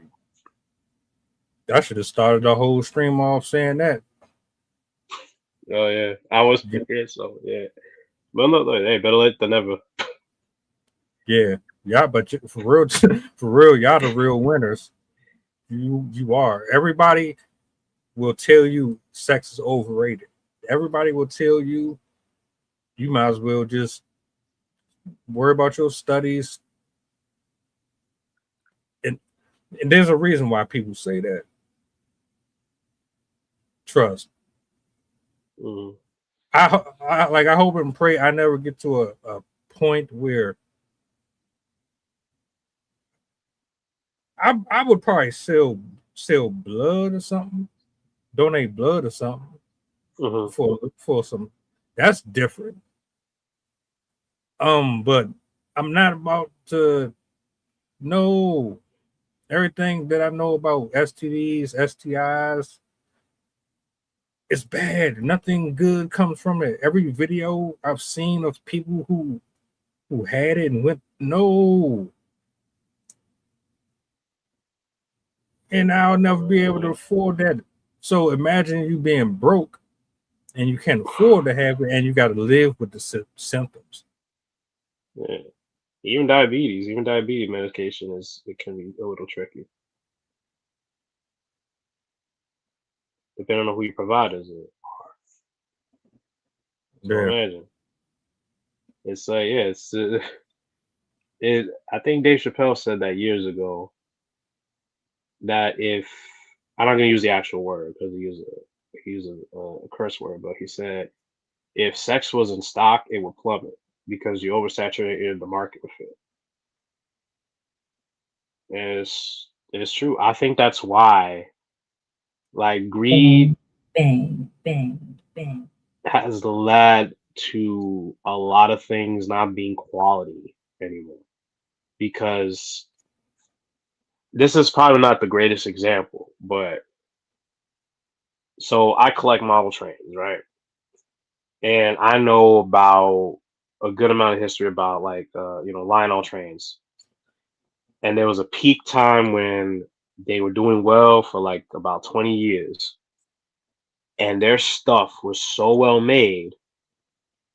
I should have started the whole stream off saying that. oh yeah, I was Yeah, here, so yeah. But look, hey, better late than never. yeah, but for real, for real, y'all the real winners. You are. Everybody will tell you sex is overrated. Everybody will tell you you might as well just worry about your studies. And and there's a reason why people say that. Trust. Mhm. I hope and pray I never get to a point where I would probably sell blood or something, donate blood or something Mhm. for some. That's different. But I'm not about to know everything that I know about STDs, STIs. It's bad. Nothing good comes from it. Every video I've seen of people who had it and went no, and I'll never be able to afford that. So imagine you being broke and you can't afford to have it, and you got to live with the symptoms. Yeah. Even diabetes medication it can be a little tricky, depending on who your providers is. So Yeah, imagine it's like yeah, it. I think Dave Chappelle said that years ago that if I'm not gonna use the actual word because he used a curse word, but he said if sex was in stock, it would plummet because you oversaturated the market with it. And it's true. I think that's why like greed Bang, bang, bang. has led to a lot of things not being quality anymore. Because this is probably not the greatest example, but so I collect model trains, right? And I know about a good amount of history about like Lionel trains. And there was a peak time when they were doing well for like about 20 years, and their stuff was so well made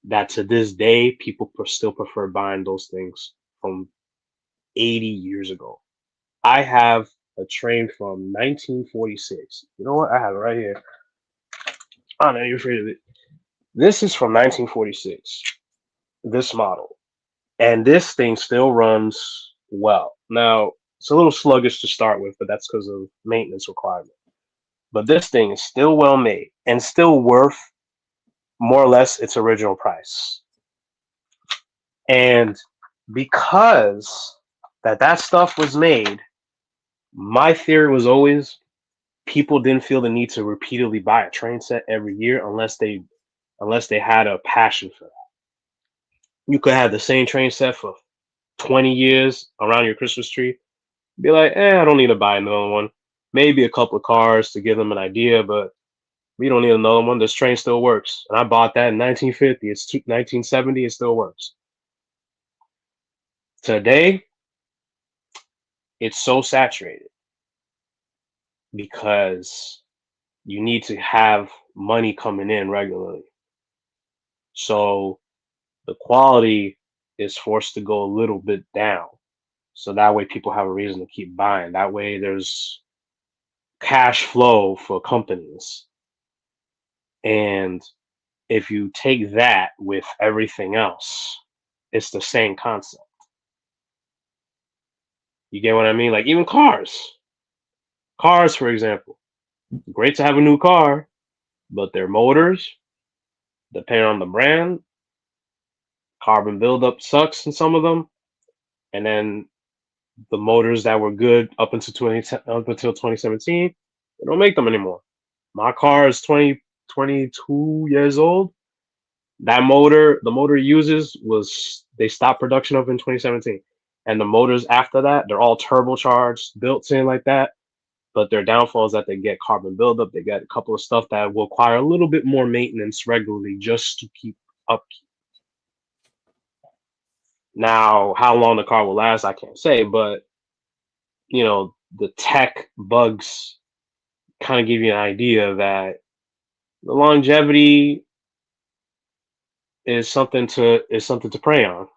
that to this day people still prefer buying those things from 80 years ago. I have a train from 1946. You know what? I have it right here. I'm not even afraid of it. This is from 1946. This model, and this thing still runs well. Now it's a little sluggish to start with, but that's because of maintenance requirement. But this thing is still well made and still worth more or less its original price. And because that stuff was made, my theory was always people didn't feel the need to repeatedly buy a train set every year unless they had a passion for that. You could have the same train set for 20 years around your Christmas tree. Be like, I don't need to buy another one. Maybe a couple of cars to give them an idea, but we don't need another one. This train still works. And I bought that in 1950. It's 1970. It still works. Today, it's so saturated because you need to have money coming in regularly. So the quality is forced to go a little bit down. So that way people have a reason to keep buying. That way there's cash flow for companies. And if you take that with everything else, it's the same concept. You get what I mean? Like even cars. Cars, for example. Great to have a new car, but their motors, depending on the brand, carbon buildup sucks in some of them. And then the motors that were good up until 2017, they don't make them anymore. My car is 22 years old. The motor it uses they stopped production of in 2017. And the motors after that, they're all turbocharged, built in like that. But their downfall is that they get carbon buildup. They get a couple of stuff that will require a little bit more maintenance regularly just to keep upkeep. Now, how long the car will last, I can't say, but the tech bugs kind of give you an idea that the longevity is something to prey on.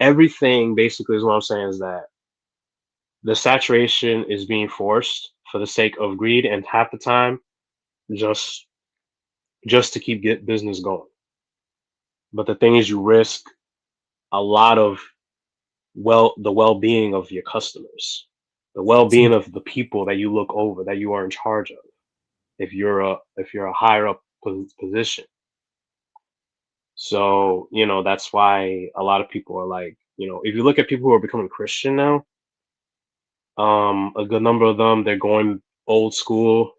Everything basically is what I'm saying is that the saturation is being forced for the sake of greed, and half the time just to keep get business going. But the thing is, you risk a lot of the well-being of your customers, the well-being of the people that you look over, that you are in charge of. If you're a higher up position, so that's why a lot of people are like, if you look at people who are becoming Christian now, a good number of them, they're going old school.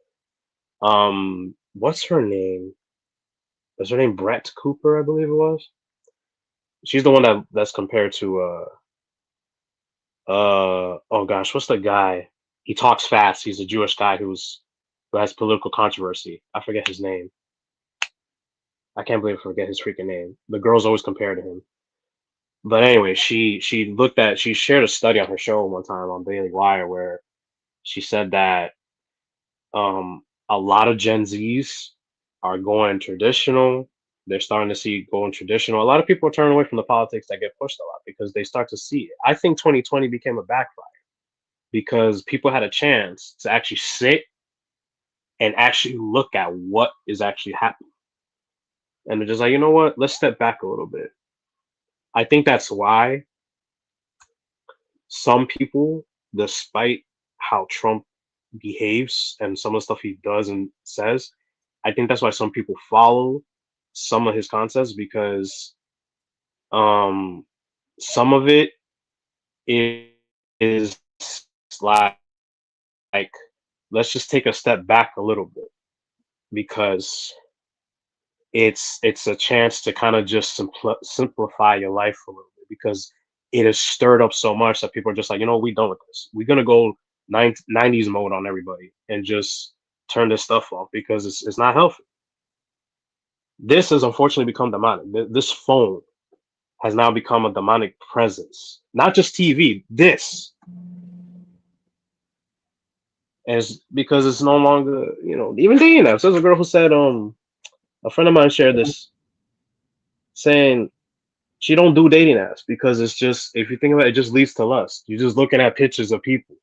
What's her name? Is her name Brett Cooper? I believe it was. She's the one that's compared to oh gosh, what's the guy? He talks fast. He's a Jewish guy who has political controversy. I forget his name. I can't believe I forget his freaking name. The girls always compare to him. But anyway, she shared a study on her show one time on Daily Wire where she said that a lot of Gen Zs are going traditional. They're starting to see going traditional. A lot of people are turning away from the politics that get pushed a lot because they start to see it. I think 2020 became a backfire because people had a chance to actually sit and actually look at what is actually happening. And they're just like, you know what? Let's step back a little bit. I think that's why some people, despite how Trump behaves and some of the stuff he does and says, I think that's why some people follow some of his concepts because some of it is like let's just take a step back a little bit because it's a chance to kind of just simplify your life a little bit because it has stirred up so much that people are just like, we done with this. We're gonna go 90s mode on everybody and just turn this stuff off because it's not healthy. This has unfortunately become demonic. This phone has now become a demonic presence. Not just TV, this. And it's because it's no longer, even dating apps. There's a girl who said, a friend of mine shared this, saying she don't do dating apps because it's just, if you think about it, it just leads to lust. You're just looking at pictures of people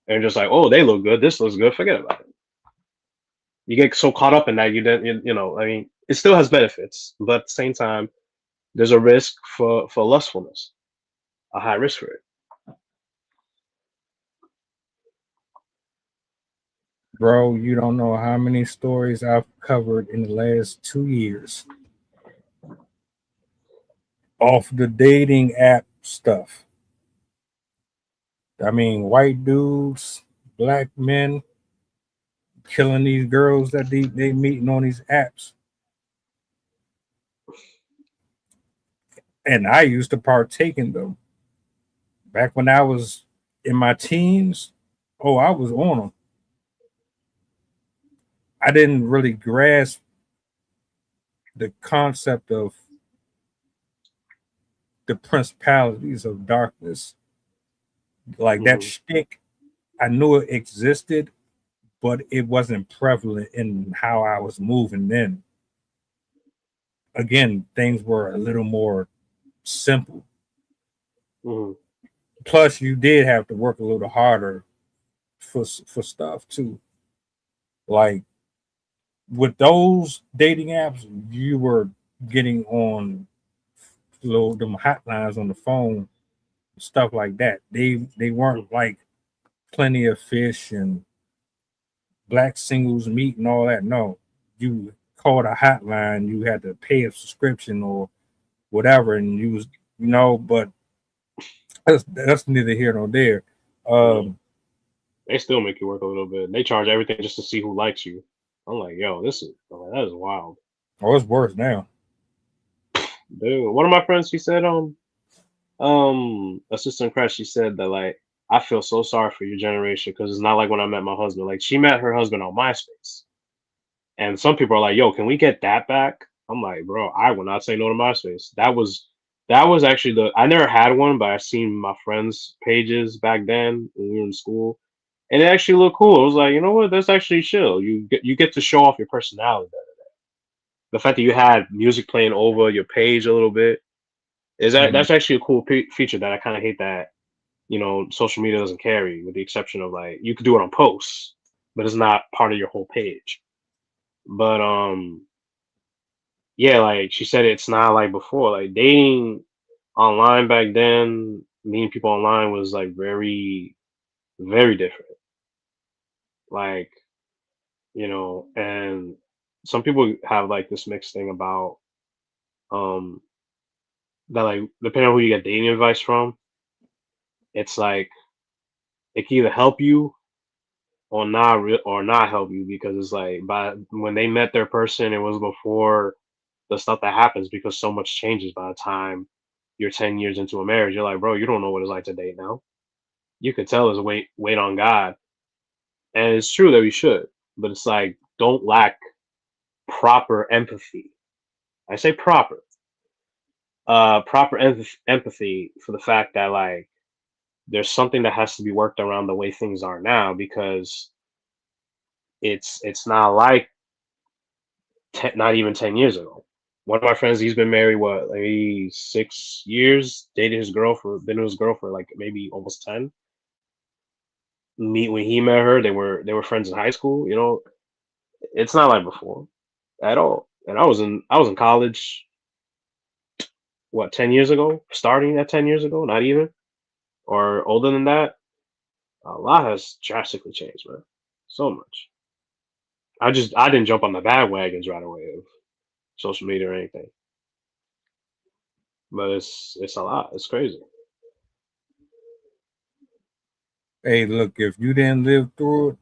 and just like, oh, they look good, this looks good, forget about it. You get so caught up in that I mean, it still has benefits, but at the same time, there's a risk for lustfulness, a high risk for it. Bro, you don't know how many stories I've covered in the last 2 years off the dating app stuff. I mean, white dudes, black men killing these girls that they meeting on these apps. And I used to partake in them. Back when I was in my teens, oh, I was on them. I didn't really grasp the concept of the principalities of darkness. Like that shtick, I knew it existed, but it wasn't prevalent in how I was moving then. Again, things were a little more simple. Mm-hmm. Plus, you did have to work a little harder for stuff too. Like with those dating apps, you were getting on them hotlines on the phone, stuff like that. They weren't like Plenty of Fish and Black Singles Meet and all that. No, you called a hotline, you had to pay a subscription or whatever, and you was but that's neither here nor there. They still make you work a little bit. They charge everything just to see who likes you. I'm like, yo, that is wild. Oh, it's worse now. Dude, one of my friends, she said, assistant crash, she said that like I feel so sorry for your generation because it's not like when I met my husband. Like she met her husband on MySpace, and some people are like, "Yo, can we get that back?" I'm like, bro, I will not say no to MySpace. That was actually I never had one, but I've seen my friends' pages back then when we were in school, and it actually looked cool. It was like, you know what, that's actually chill. You get to show off your personality better. The fact that you had music playing over your page a little bit that's actually a cool feature that I kind of hate that social media doesn't carry, with the exception of like you could do it on posts, but it's not part of your whole page. But yeah, like she said, it's not like before. Like dating online back then, meeting people online was like very, very different. Like and some people have like this mixed thing about um that, like, depending on who you get dating advice from, it's like it can either help you or not help you, because it's like by when they met their person, it was before the stuff that happens, because so much changes by the time you're 10 years into a marriage. You're like, bro, you don't know what it's like to date now. You could tell is wait on God. And it's true that we should, but it's like don't lack proper empathy. I say proper empathy for the fact that like there's something that has to be worked around the way things are now, because it's not like not even 10 years ago. One of my friends, he's been married what, maybe 6 years, dated his girl for been with his girl for like maybe almost 10. When he met her, they were friends in high school. It's not like before at all. And I was in college, what, 10 years ago, starting at 10 years ago, not even, or older than that. A lot has drastically changed, man. So much. I didn't jump on the bandwagons right away of social media or anything, but it's a lot. It's crazy. Hey, look, if you didn't live through it,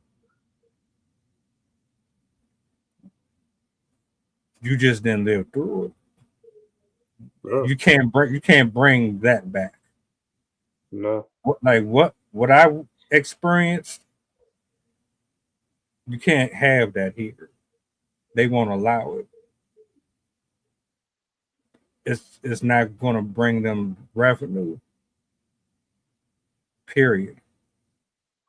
you just didn't live through it. Yeah. You can't bring that back. No. What I experienced, you can't have that here. They won't allow it. it's not going to bring them revenue. Period.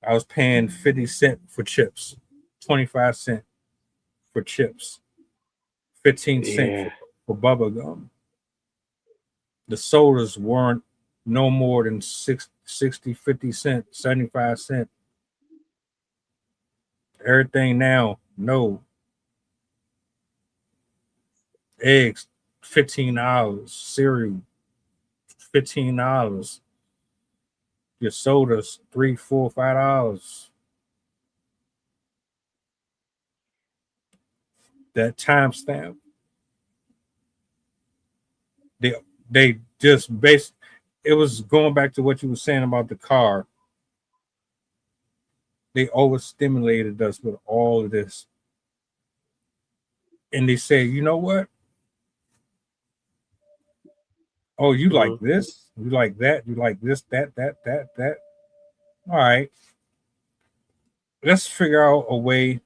I was paying 50 cents for chips, 25 cents for chips, 15 cents Yeah. for bubble gum. The sodas weren't no more than 60, 50 cents, 75 cents. Everything now, no. Eggs, $15. Cereal, $15. Your sodas, $3, $4, $5. That timestamp, they they just based. It was going back to what you were saying about the car. They overstimulated us with all of this, and they say, you know what? Oh, you like Mm-hmm. this? You like that? You like this? That? All right. Let's figure out a way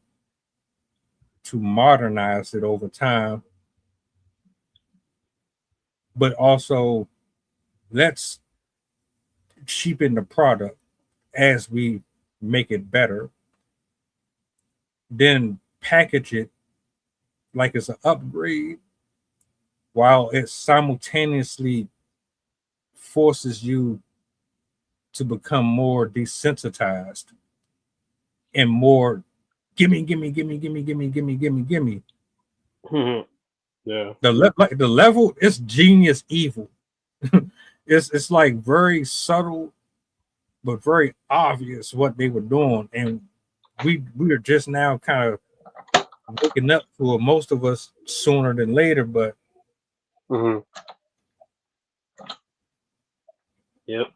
to modernize it over time, but also let's cheapen the product as we make it better. Then package it like it's an upgrade while it simultaneously forces you to become more desensitized and more gimme, gimme, gimme, gimme, gimme, gimme, gimme, gimme. Yeah. Like the level is genius evil. It's like very subtle but very obvious what they were doing, and we are just now kind of waking up to it. Most of us sooner than later, but Mm-hmm. Yep.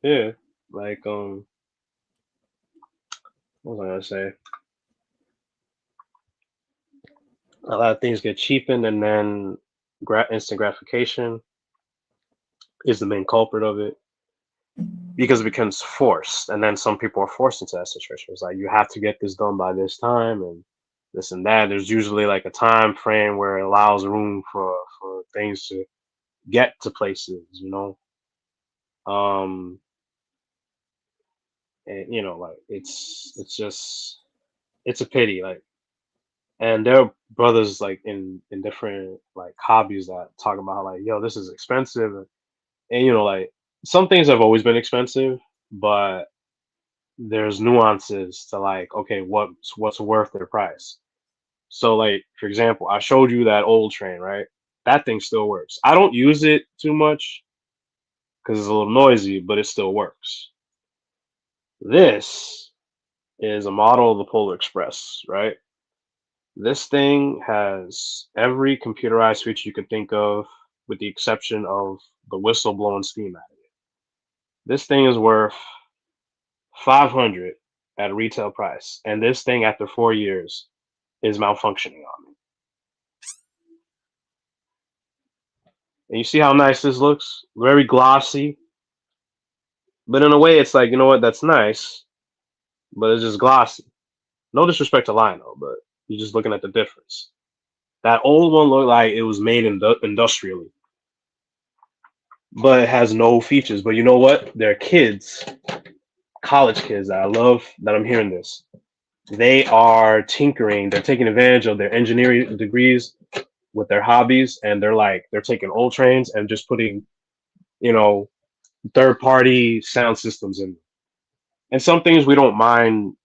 Yeah. Like what was I gonna say? A lot of things get cheapened, and then instant gratification is the main culprit of it because it becomes forced, and then some people are forced into that situation. It's like you have to get this done by this time, and this and that. There's usually like a time frame where it allows room for things to get to places, you know. Um, and like it's just it's a pity, like, and there are brothers like in different like hobbies that talk about how like, yo, this is expensive, and like some things have always been expensive, but there's nuances to like, okay, what's worth their price. So like for example, I showed you that old train, right? That thing still works. I don't use it too much because it's a little noisy, but it still works. This is a model of the Polar Express, right? This thing has every computerized feature you could think of, with the exception of the whistle blowing steam out of it. This thing is worth 500 at a retail price, and this thing after 4 years is malfunctioning on me. And you see how nice this looks? Very glossy, but in a way, it's like, you know what? That's nice, but it's just glossy. No disrespect to Lionel, but you're just looking at the difference. That old one looked like it was made industrially, but it has no features. But you know what? There are kids, college kids that I love that I'm hearing this. They are tinkering, they're taking advantage of their engineering degrees with their hobbies, and they're taking old trains and just putting, you know, third party sound systems in. And some things we don't mind,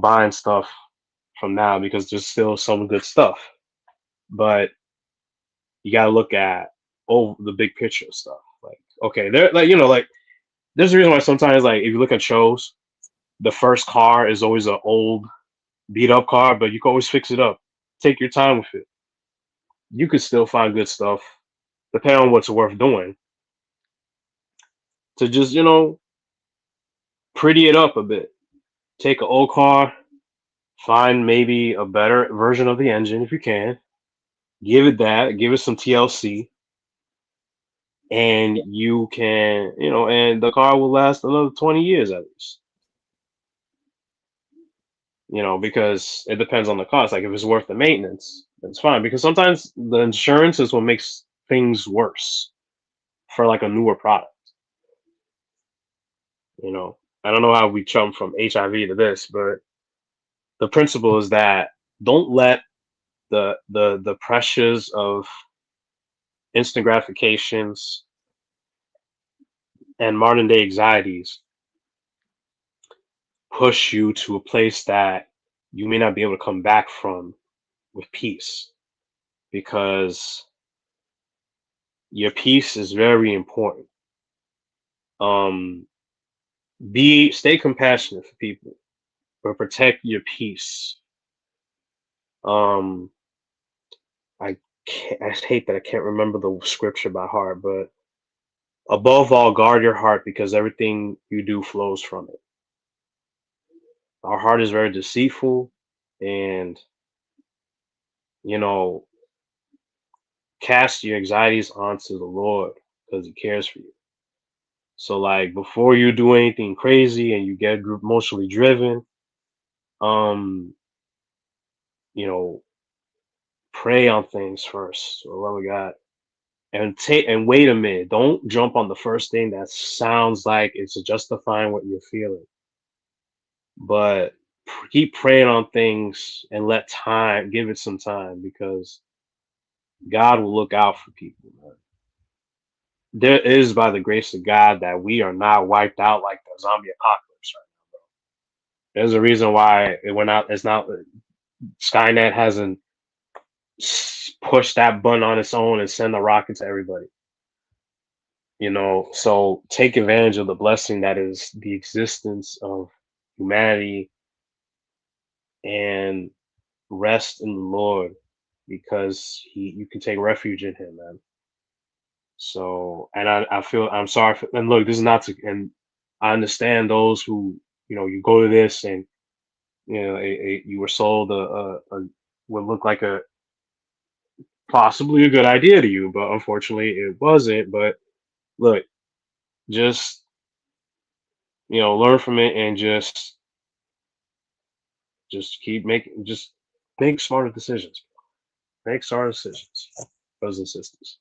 buying stuff from now because there's still some good stuff. But you gotta look at the big picture stuff. Like, okay, they're like, like there's a reason why sometimes, like, if you look at shows, the first car is always an old beat up car, but you can always fix it up. Take your time with it. You could still find good stuff, depending on what's worth doing, to just, pretty it up a bit. Take an old car, find maybe a better version of the engine if you can, give it that, give it some TLC, and you can, and the car will last another 20 years at least. because it depends on the cost. Like if it's worth the maintenance, it's fine. Because sometimes the insurance is what makes things worse for like a newer product. I don't know how we jump from HIV to this, but the principle is that don't let the pressures of instant gratifications and modern day anxieties push you to a place that you may not be able to come back from with peace, because your peace is very important. Stay compassionate for people, but protect your peace. um I hate that I can't remember the scripture by heart, but above all, guard your heart, because everything you do flows from it. Our heart is very deceitful, and you know, cast your anxieties onto the Lord because He cares for you. So, like, before you do anything crazy and you get emotionally driven, um, you know, pray on things first. So, love of God, and wait a minute. Don't jump on the first thing that sounds like it's justifying what you're feeling, but keep praying on things and give it some time, because God will look out for people, man. There is, by the grace of God, that we are not wiped out like the zombie apocalypse right now. There's a reason why it went out. It's not Skynet hasn't pushed that button on its own and send a rocket to everybody. So take advantage of the blessing that is the existence of humanity, and rest in the Lord, because you can take refuge in Him, man. So, and I feel I'm sorry for, and look, this is not to, and I understand those who, you go to this and, you were sold a what looked like a possibly a good idea to you, but unfortunately it wasn't. But look, just, learn from it, and just make smarter decisions. Make smarter decisions, brothers and sisters.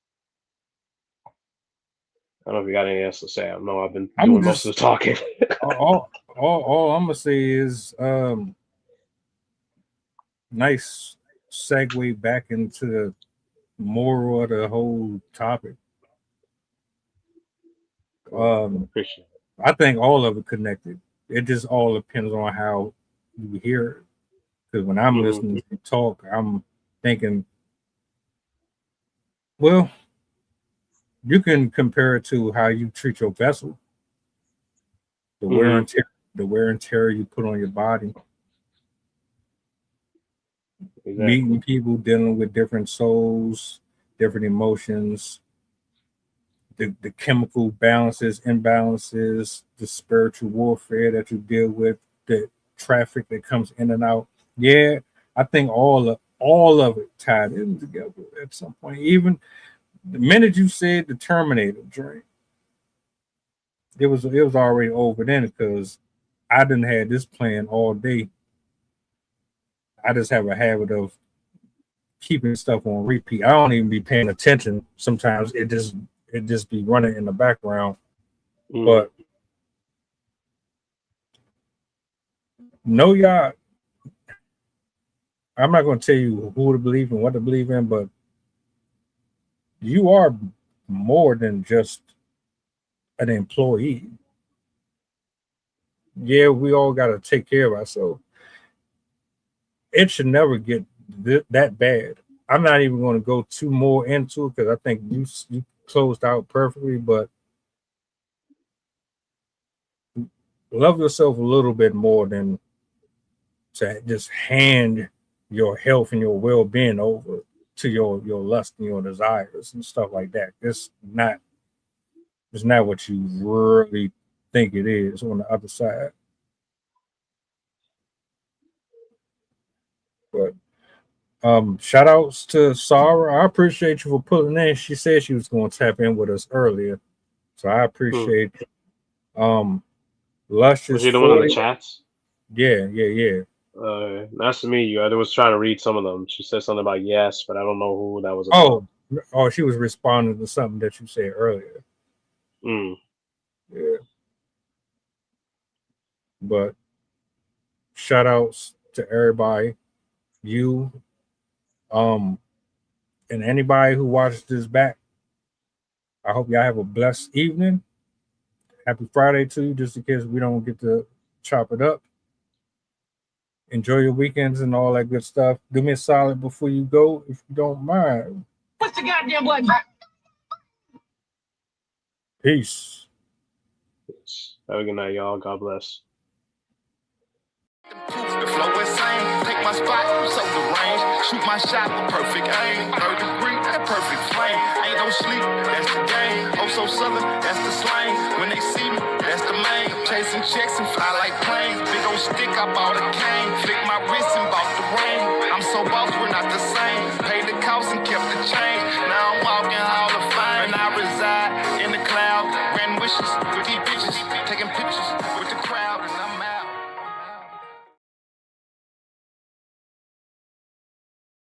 I don't know if you got anything else to say. I know I've been doing most of the talking. all I'm gonna say is nice segue back into the moral of the whole topic. Appreciate it. I think all of it connected. It just all depends on how you hear it. Because when I'm listening to you talk, I'm thinking, well, you can compare it to how you treat your vessel, the wear and tear you put on your body. Exactly. Meeting people, dealing with different souls, different emotions, the chemical balances, imbalances, the spiritual warfare that you deal with, the traffic that comes in and out. Yeah, I think all of it tied in together at some point. Even the minute you said the Terminator drink, it was already over then, because I didn't have this plan all day. I just have a habit of keeping stuff on repeat. I don't even be paying attention. Sometimes it just be running in the background. But know y'all, I'm not going to tell you who to believe in, what to believe in, but you are more than just an employee. Yeah, we all got to take care of ourselves. It should never get that bad. I'm not even going to go too more into it, because I think you closed out perfectly, but love yourself a little bit more than to just hand your health and your well-being over to your lust and your desires and stuff like that. It's not what you really think it is on the other side. But shout outs to Sarah. I appreciate you for pulling in. She said she was going to tap in with us earlier, so I appreciate you. Luscious was he the one in the chats? Yeah. Nice to meet you. I was trying to read some of them. She said something about yes, but I don't know who that was about. Oh, she was responding to something that you said earlier. Mm. Yeah. But shout outs to everybody, you, and anybody who watches this back. I hope y'all have a blessed evening. Happy Friday too, just in case we don't get to chop it up. Enjoy your weekends and all that good stuff. Do me a solid before you go, if you don't mind. What's the goddamn button? Peace. Have a good night, y'all. God bless. The flow insane, take my spot, so the range. Shoot my shot with perfect aim. 3rd degree, that perfect flame. Ain't no sleep, that's the game. Oh, so southern, that's the slang. When they see me, that's the main. Chasing checks and fly like planes. Big old stick, I bought a cane. Flick my wrist and bought the ring. I'm so boss, we're not the same. Paid the cost and kept the change.